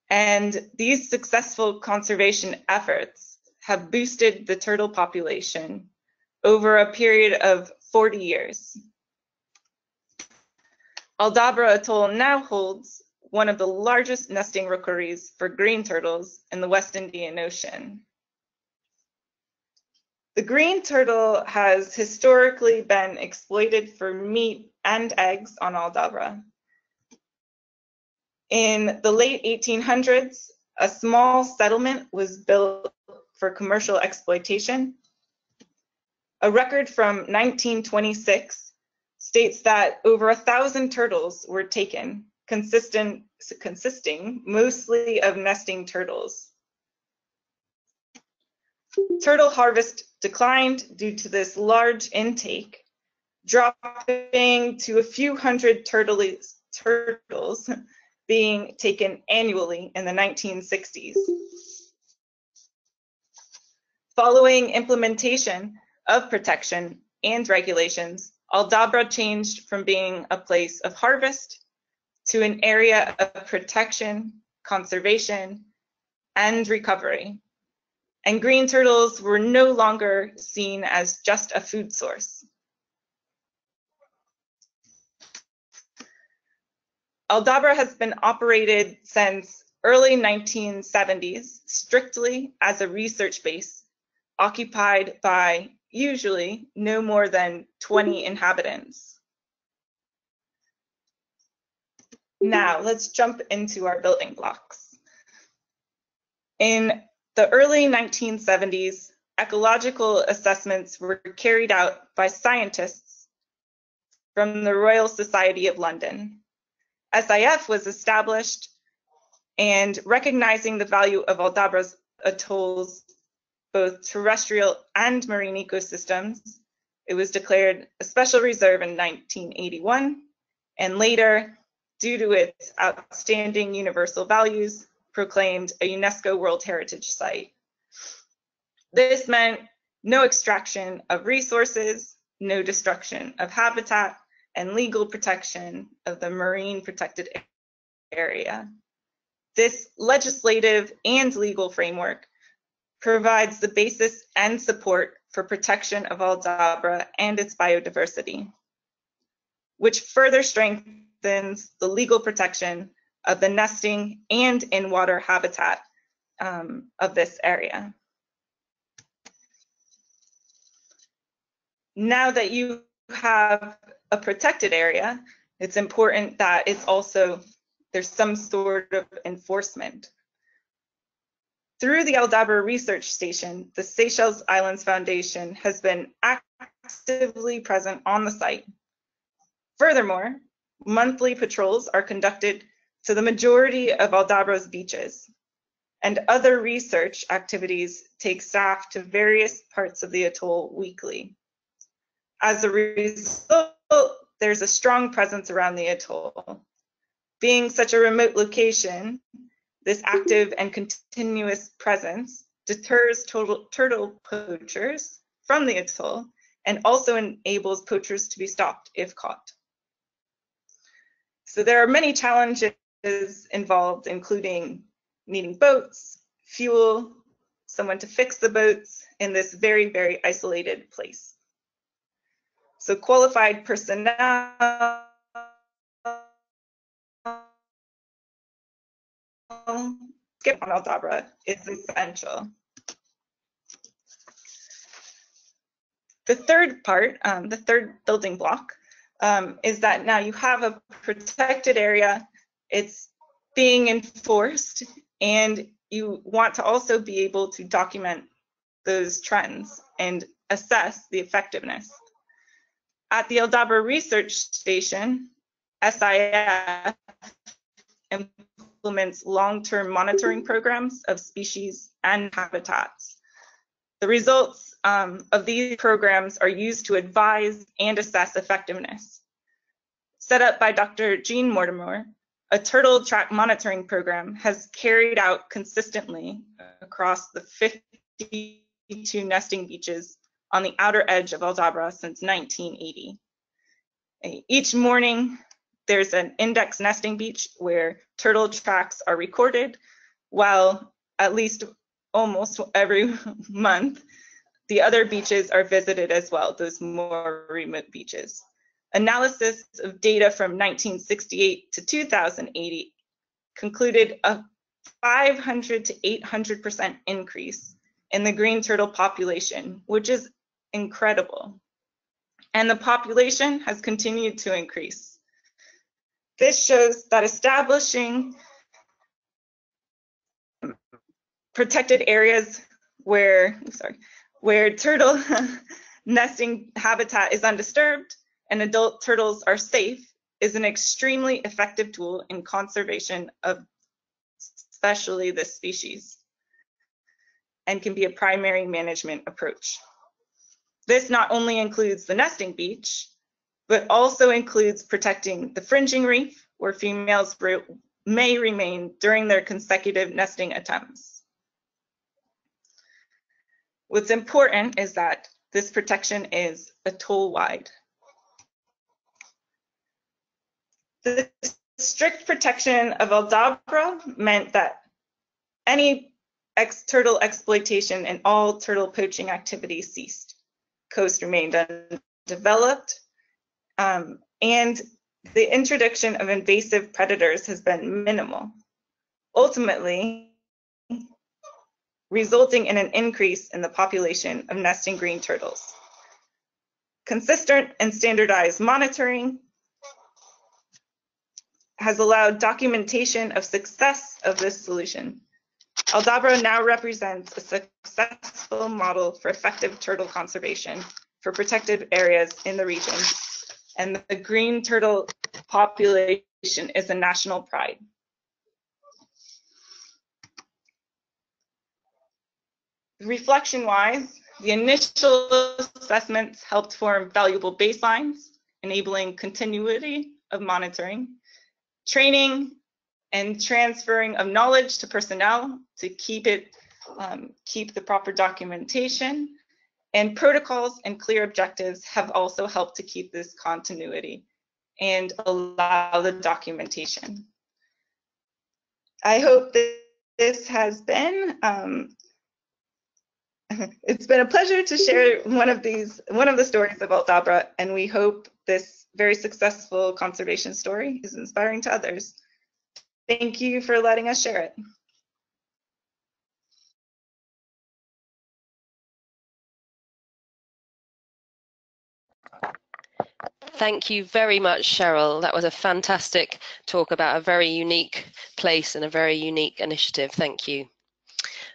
and these successful conservation efforts have boosted the turtle population over a period of 40 years. Aldabra Atoll now holds one of the largest nesting rookeries for green turtles in the West Indian Ocean. The green turtle has historically been exploited for meat and eggs on Aldabra. In the late 1800s, a small settlement was built for commercial exploitation. A record from 1926 states that over 1,000 turtles were taken, consisting mostly of nesting turtles. Turtle harvest declined due to this large intake, dropping to a few hundred turtles being taken annually in the 1960s. Following implementation of protection and regulations, Aldabra changed from being a place of harvest to an area of protection, conservation, and recovery. And green turtles were no longer seen as just a food source. Aldabra has been operated since early 1970s, strictly as a research base, occupied by usually no more than 20 inhabitants. Now, let's jump into our building blocks. In the early 1970s, ecological assessments were carried out by scientists from the Royal Society of London. SIF was established, and recognizing the value of Aldabra's atolls, both terrestrial and marine ecosystems, it was declared a special reserve in 1981, and later, due to its outstanding universal values, proclaimed a UNESCO World Heritage Site. This meant no extraction of resources, no destruction of habitat, and legal protection of the marine protected area. This legislative and legal framework provides the basis and support for protection of Aldabra and its biodiversity, which further strengthens the legal protection of the nesting and in-water habitat of this area. Now that you have a protected area, it's important that there's some sort of enforcement. Through the Aldabra Research Station, the Seychelles Islands Foundation has been actively present on the site. Furthermore, monthly patrols are conducted to the majority of Aldabra's beaches, and other research activities take staff to various parts of the atoll weekly. As a result, there's a strong presence around the atoll. Being such a remote location, this active and continuous presence deters turtle poachers from the atoll and also enables poachers to be stopped if caught. So there are many challenges involved, including needing boats, fuel, someone to fix the boats in this very, very isolated place. So qualified personnel on Aldabra is essential. The third part, the third building block, is that now you have a protected area, it's being enforced, and you want to also be able to document those trends and assess the effectiveness. At the Aldabra Research Station, SIF implements long-term monitoring programs of species and habitats. The results of these programs are used to advise and assess effectiveness. Set up by Dr. Jean Mortimer, a turtle track monitoring program has carried out consistently across the 52 nesting beaches on the outer edge of Aldabra since 1980. Each morning, there's an index nesting beach where turtle tracks are recorded, while at least almost every month, the other beaches are visited as well, those more remote beaches. Analysis of data from 1968 to 2080 concluded a 500 to 800% increase in the green turtle population, which is incredible. And the population has continued to increase. This shows that establishing protected areas where turtle nesting habitat is undisturbed and adult turtles are safe is an extremely effective tool in conservation of especially this species, and can be a primary management approach. This not only includes the nesting beach, but also includes protecting the fringing reef, where females may remain during their consecutive nesting attempts. What's important is that this protection is atoll-wide. The strict protection of Aldabra meant that any turtle exploitation and all turtle poaching activities ceased. Coast remained undeveloped, and the introduction of invasive predators has been minimal, ultimately resulting in an increase in the population of nesting green turtles. Consistent and standardized monitoring has allowed documentation of success of this solution. Aldabra now represents a successful model for effective turtle conservation for protected areas in the region, and the green turtle population is a national pride. Reflection-wise, the initial assessments helped form valuable baselines, enabling continuity of monitoring, training, and transferring of knowledge to personnel to keep the proper documentation, and protocols and clear objectives have also helped to keep this continuity and allow the documentation. I hope that this has been it's been a pleasure to share one of the stories of Aldabra, and we hope this very successful conservation story is inspiring to others. Thank you for letting us share it. Thank you very much, Cheryl. That was a fantastic talk about a very unique place and a very unique initiative. Thank you.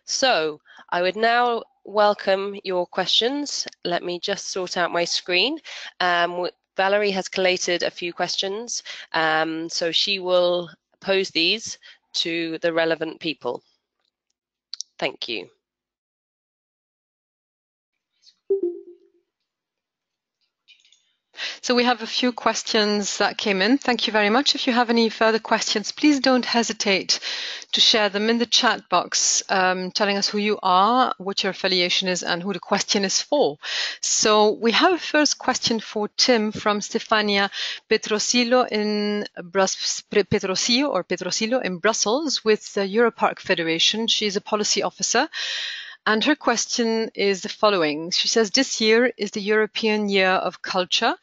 So I would now welcome your questions. Let me just sort out my screen. Valerie has collated a few questions, so she will pose these to the relevant people. Thank you. So we have a few questions that came in. Thank you very much. If you have any further questions, please don't hesitate to share them in the chat box, telling us who you are, what your affiliation is, and who the question is for. So we have a first question for Tim from Stefania Petrosillo in Brussels with the Europark Federation. She's a policy officer. And her question is the following. She says, this year is the European Year of Culture,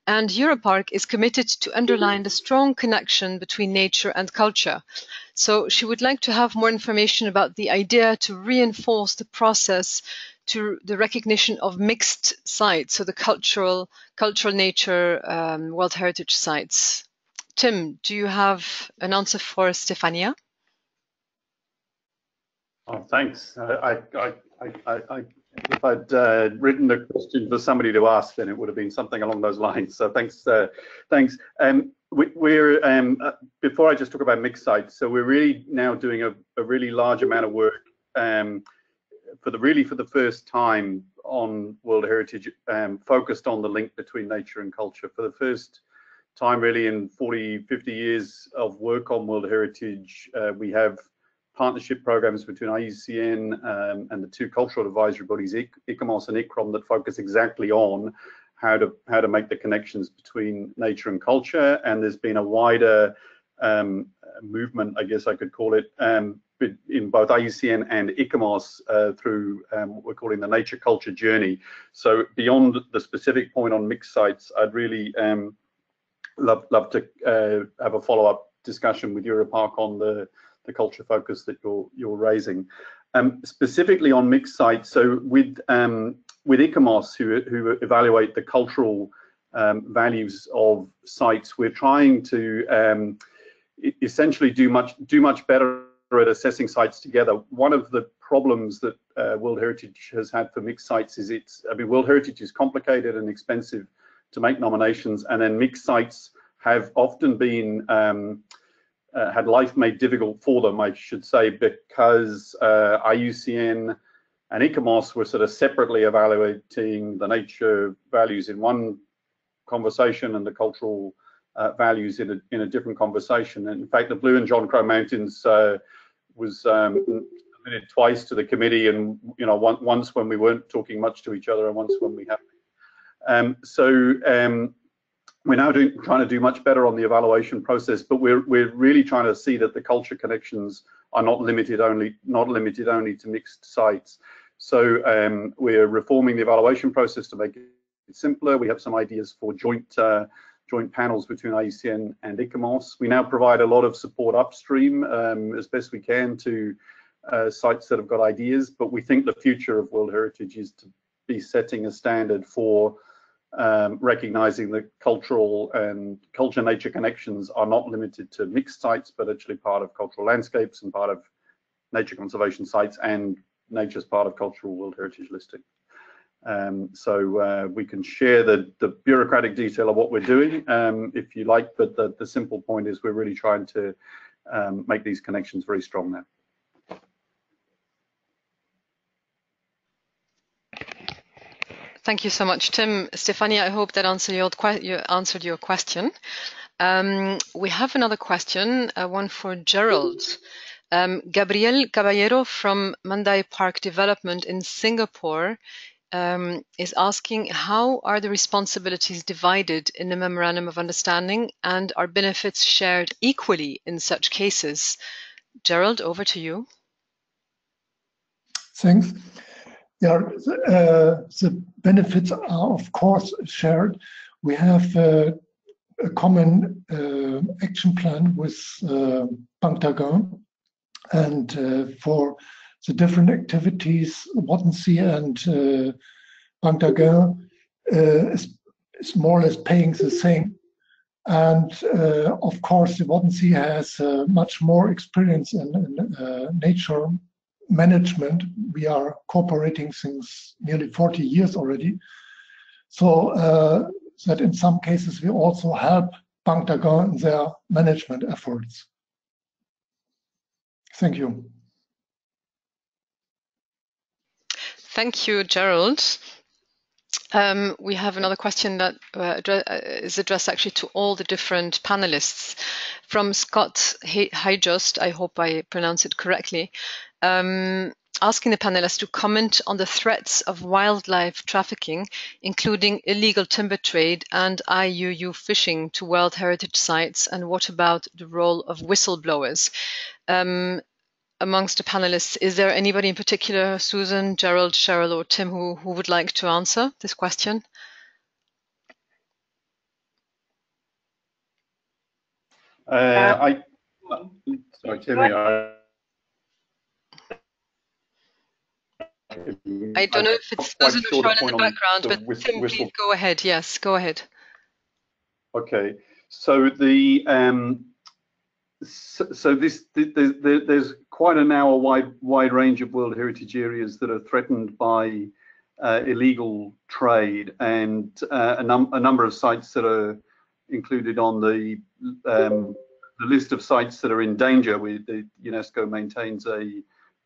and Europark is committed to underline the strong connection between nature and culture. So she would like to have more information about the idea to reinforce the process to the recognition of mixed sites, so the cultural nature World Heritage sites. Tim, do you have an answer for Stefania? Oh, thanks. If I'd written a question for somebody to ask, then it would have been something along those lines. So thanks. Thanks. Before I just talk about mixed sites, so we're really now doing a really large amount of work for the first time on World Heritage, focused on the link between nature and culture. For the first time, really, in 40, 50 years of work on World Heritage, we have partnership programs between IUCN and the two cultural advisory bodies, ICOMOS and ICCROM, that focus exactly on how to make the connections between nature and culture. And there's been a wider movement, I guess I could call it, in both IUCN and ICOMOS through what we're calling the nature culture journey. So beyond the specific point on mixed sites, I'd really love to have a follow-up discussion with Europark on the culture focus that you're raising. Specifically on mixed sites, so with ICOMOS, who evaluate the cultural values of sites, we're trying to essentially do much better at assessing sites together. One of the problems that World Heritage has had for mixed sites is World Heritage is complicated and expensive to make nominations, and then mixed sites have often been had life made difficult for them, I should say, because IUCN and ICOMOS were sort of separately evaluating the nature values in one conversation and the cultural values in a different conversation. And in fact, the Blue and John Crow Mountains was submitted twice to the committee, and once when we weren't talking much to each other, and once when we have. We're now trying to do much better on the evaluation process, but we're really trying to see that the culture connections are not limited only to mixed sites. So we're reforming the evaluation process to make it simpler. We have some ideas for joint panels between IUCN and ICOMOS. We now provide a lot of support upstream as best we can to sites that have got ideas, but we think the future of World Heritage is to be setting a standard for recognizing that culture nature connections are not limited to mixed sites, but actually part of cultural landscapes and part of nature conservation sites, and nature's part of cultural World Heritage listing. So we can share the bureaucratic detail of what we're doing if you like, but the simple point is we're really trying to make these connections very strong now. Thank you so much, Tim. Stefania, I hope that answered your question. We have another question, one for Gerold. Gabriel Caballero from Mandai Park Development in Singapore is asking, how are the responsibilities divided in the Memorandum of Understanding, and are benefits shared equally in such cases? Gerold, over to you. Thanks. Yeah, the benefits are of course shared. We have a common action plan with Banc, and for the different activities, Wadden and Banc is more or less paying the same. And of course, the Wadden Sea has much more experience in nature management. We are cooperating since nearly 40 years already. So that in some cases we also help Banc in their management efforts. Thank you. Thank you, Gerold. We have another question that is addressed actually to all the different panelists. From Scott Hijost, I hope I pronounce it correctly, asking the panelists to comment on the threats of wildlife trafficking, including illegal timber trade and IUU fishing to World Heritage sites, and what about the role of whistleblowers? Amongst the panelists, is there anybody in particular, Susan, Gerold, Cheryl, or Tim, who would like to answer this question? Sorry, Timmy. I don't know if it's Susan or Cheryl in the background, but Tim, please go ahead. Yes, go ahead. Okay, so there's quite a wide range of World Heritage areas that are threatened by illegal trade, and a number of sites that are included on the list of sites that are in danger. The UNESCO maintains a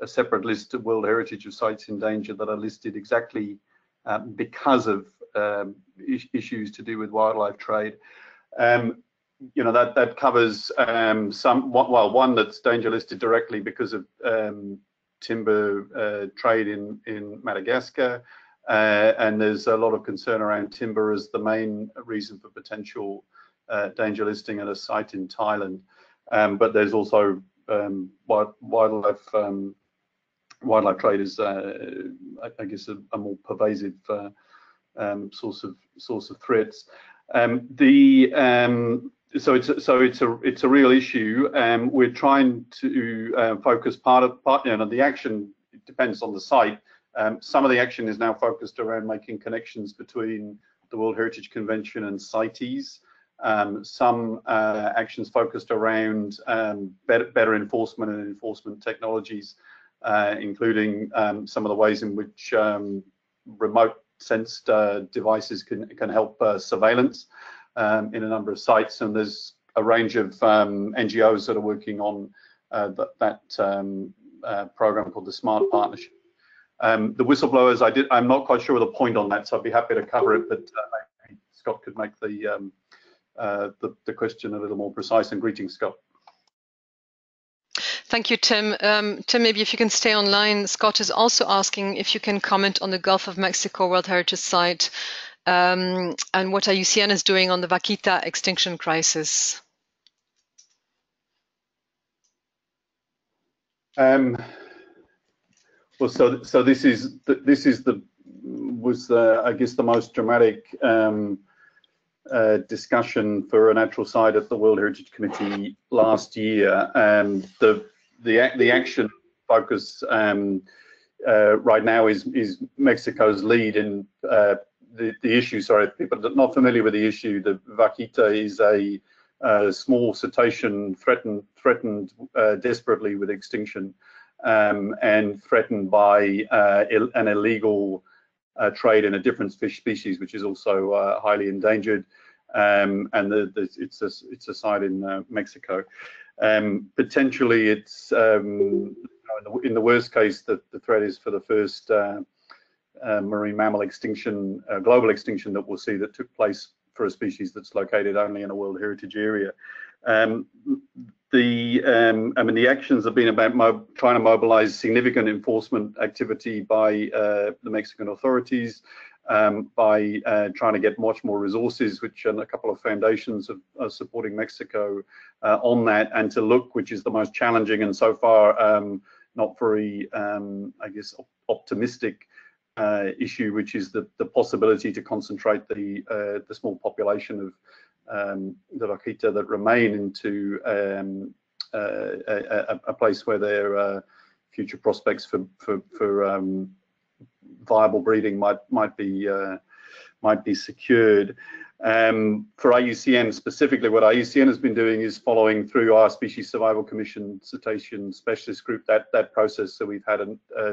separate list of World Heritage of sites in danger that are listed exactly because of issues to do with wildlife trade. That covers one that's danger listed directly because of timber trade in Madagascar, and there's a lot of concern around timber as the main reason for potential danger listing at a site in Thailand. But there's also wildlife trade is, I guess, a more pervasive source of threats. So it's a real issue. We're trying to focus part of the action. It depends on the site. Some of the action is now focused around making connections between the World Heritage Convention and CITES. Some actions focused around better enforcement and enforcement technologies, including some of the ways in which remote sensed devices can help surveillance in a number of sites, and there's a range of NGOs that are working on that program called the Smart Partnership. The whistleblowers, I'm not quite sure of the point on that, so I'd be happy to cover it, but maybe Scott could make the question a little more precise. And greetings, Scott. Thank you, Tim. Tim, maybe if you can stay online. Scott is also asking if you can comment on the Gulf of Mexico World Heritage Site and what IUCN is doing on the vaquita extinction crisis. Well, so this was I guess the most dramatic discussion for a natural site at the World Heritage Committee last year. The action focus right now is Mexico's lead in the issue. Sorry, people are not familiar with the issue. The vaquita is a small cetacean threatened desperately with extinction, and threatened by an illegal trade in a different fish species, which is also highly endangered, and it's a site in Mexico. Potentially, it's in the worst case, the threat is for the first marine mammal extinction, global extinction that we'll see that took place for a species that's located only in a World Heritage area. The actions have been about trying to mobilize significant enforcement activity by the Mexican authorities, by trying to get much more resources, which a couple of foundations are supporting Mexico on that, and to look, which is the most challenging and so far not very, I guess, optimistic issue, which is the possibility to concentrate the small population of the vaquita that remain into a place where their future prospects for viable breeding might be secured. For IUCN specifically, what IUCN has been doing is following through our Species Survival Commission Cetacean Specialist Group, that process. So we've had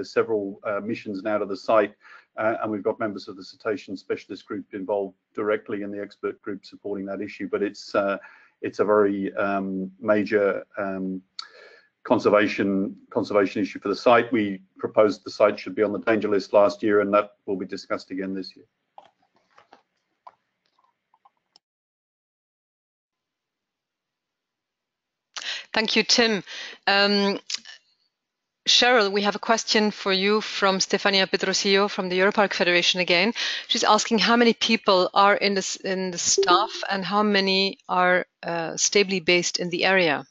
several missions now to the site, and we've got members of the Cetacean Specialist Group involved directly in the expert group supporting that issue. But it's a very major conservation issue for the site. We proposed the site should be on the danger list last year, and that will be discussed again this year. Thank you, Tim. Cheryl, we have a question for you from Stefania Pedrosillo from the Europark Federation again. She's asking how many people are in the staff and how many are stably based in the area.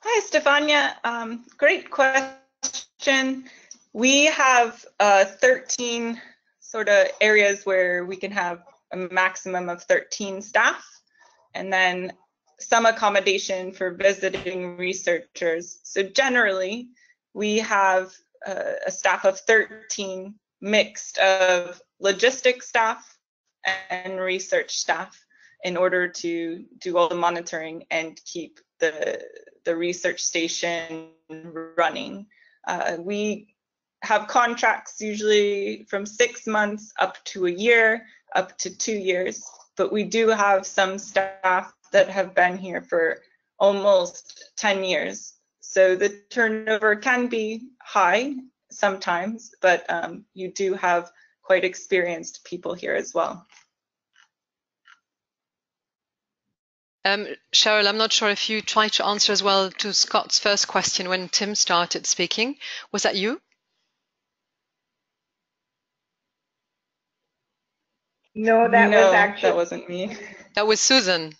Hi, Stefania. Great question. We have 13 sort of areas where we can have a maximum of 13 staff, and then some accommodation for visiting researchers. So generally, we have a staff of 13 mixed of logistics staff and research staff in order to do all the monitoring and keep the research station running. We have contracts usually from 6 months up to a year, up to 2 years, but we do have some staff that have been here for almost 10 years. So the turnover can be high sometimes, but you do have quite experienced people here as well. Cheryl, I'm not sure if you tried to answer as well to Scott's first question when Tim started speaking. Was that you? No, that wasn't me. That was Susan.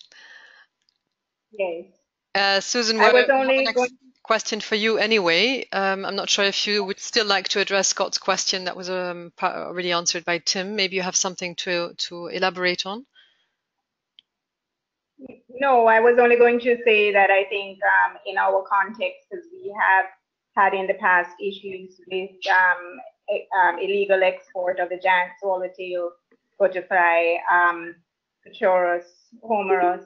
Yes. Susan, I was only going question for you anyway. I'm not sure if you would still like to address Scott's question that was already answered by Tim. Maybe you have something to elaborate on. No, I was only going to say that I think in our context, because we have had in the past issues with illegal export of the giant swallowtail butterfly, Pachorus homerus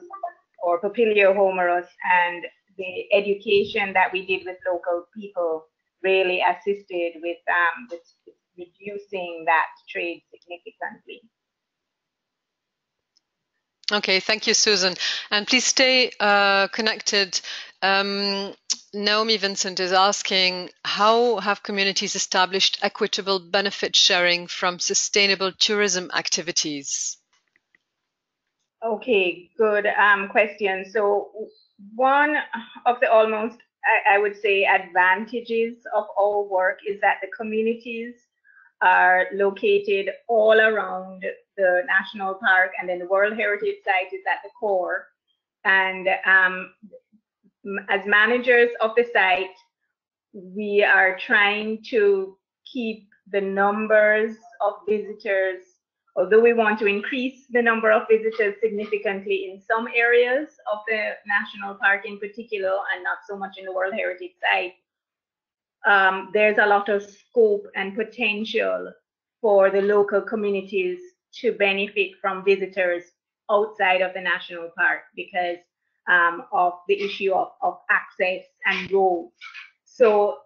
or Papilio homerus, and the education that we did with local people really assisted with reducing that trade significantly. Okay, thank you, Susan. And please stay connected. Naomi Vincent is asking, how have communities established equitable benefit sharing from sustainable tourism activities? Okay, good question. So one of the almost, I would say, advantages of our work is that the communities are located all around the national park, and then the World Heritage Site is at the core. And as managers of the site, we are trying to keep the numbers of visitors, although we want to increase the number of visitors significantly in some areas of the national park in particular, and not so much in the World Heritage Site. There's a lot of scope and potential for the local communities to benefit from visitors outside of the national park because of the issue of access and roads. So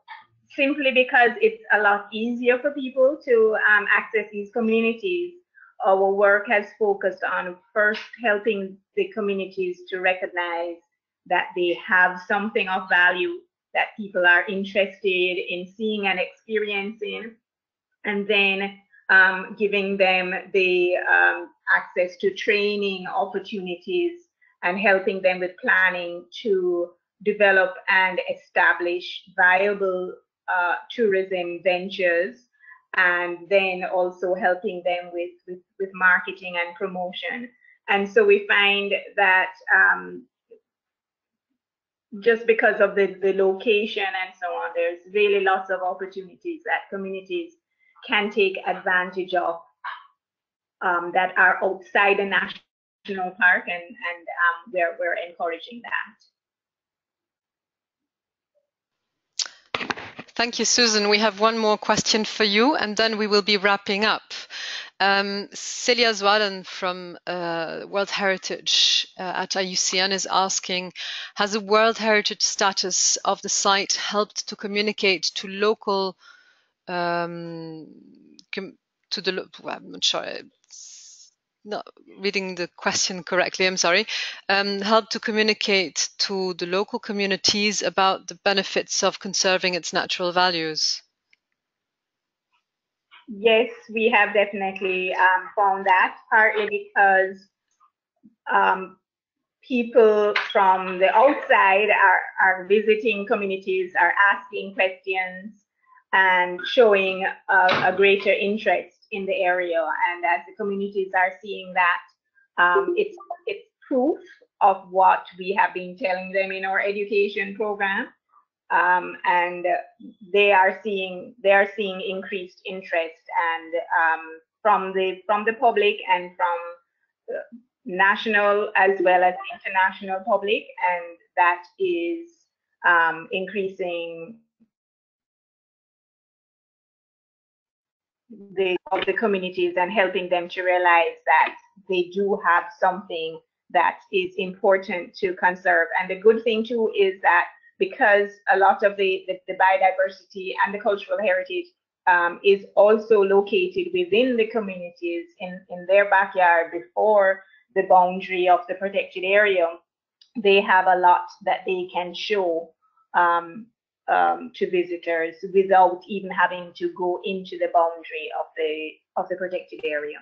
simply because it's a lot easier for people to access these communities, our work has focused on first helping the communities to recognize that they have something of value that people are interested in seeing and experiencing, and then giving them the access to training opportunities and helping them with planning to develop and establish viable tourism ventures, and then also helping them with marketing and promotion. And so we find that just because of the location and so on, there's really lots of opportunities that communities can take advantage of that are outside the national park, and we're encouraging that. Thank you, Susan. We have one more question for you, and then we will be wrapping up. Celia Wadden from World Heritage at IUCN is asking, has the World Heritage status of the site helped to communicate to local, I'm not sure, not reading the question correctly, I'm sorry, help to communicate to the local communities about the benefits of conserving its natural values? Yes, we have definitely found that, partly because people from the outside are visiting communities, are asking questions and showing a greater interest in the area. And as the communities are seeing that, it's proof of what we have been telling them in our education program. And they are seeing increased interest, and from the public and from national as well as international public, and that is increasing of the communities and helping them to realize that they do have something that is important to conserve. And the good thing too is that because a lot of the biodiversity and the cultural heritage is also located within the communities in their backyard before the boundary of the protected area, they have a lot that they can show to visitors without even having to go into the boundary of the protected area.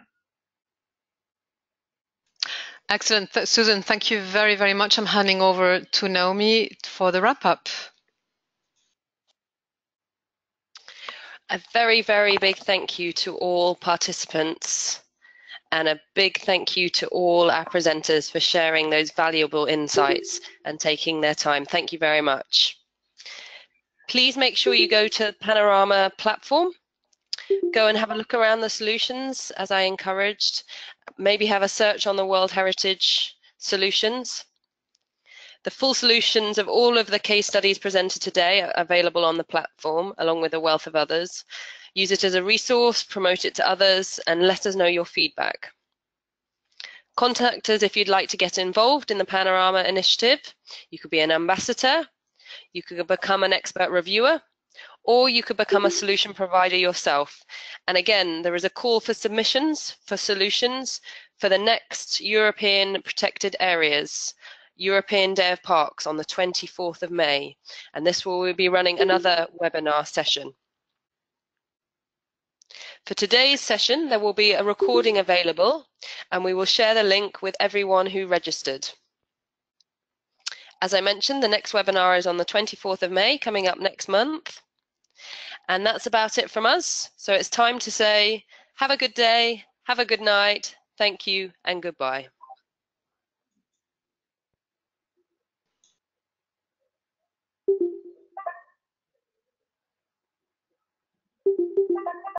Excellent. Susan, thank you very, very much. I'm handing over to Naomi for the wrap-up. A very, very big thank you to all participants, and a big thank you to all our presenters for sharing those valuable insights and taking their time. Thank you very much. Please make sure you go to the Panorama platform. Go and have a look around the solutions, as I encouraged. Maybe have a search on the World Heritage Solutions. The full solutions of all of the case studies presented today are available on the platform, along with a wealth of others. Use it as a resource, promote it to others, and let us know your feedback. Contact us if you'd like to get involved in the Panorama initiative. You could be an ambassador, you could become an expert reviewer, or you could become a solution provider yourself. And again, there is a call for submissions for solutions for the next European protected areas, European Day of Parks on the 24th of May. And this will be running another webinar session. For today's session, there will be a recording available, and we will share the link with everyone who registered. As I mentioned, the next webinar is on the 24th of May, coming up next month. And that's about it from us. So it's time to say, have a good day, have a good night, thank you, and goodbye.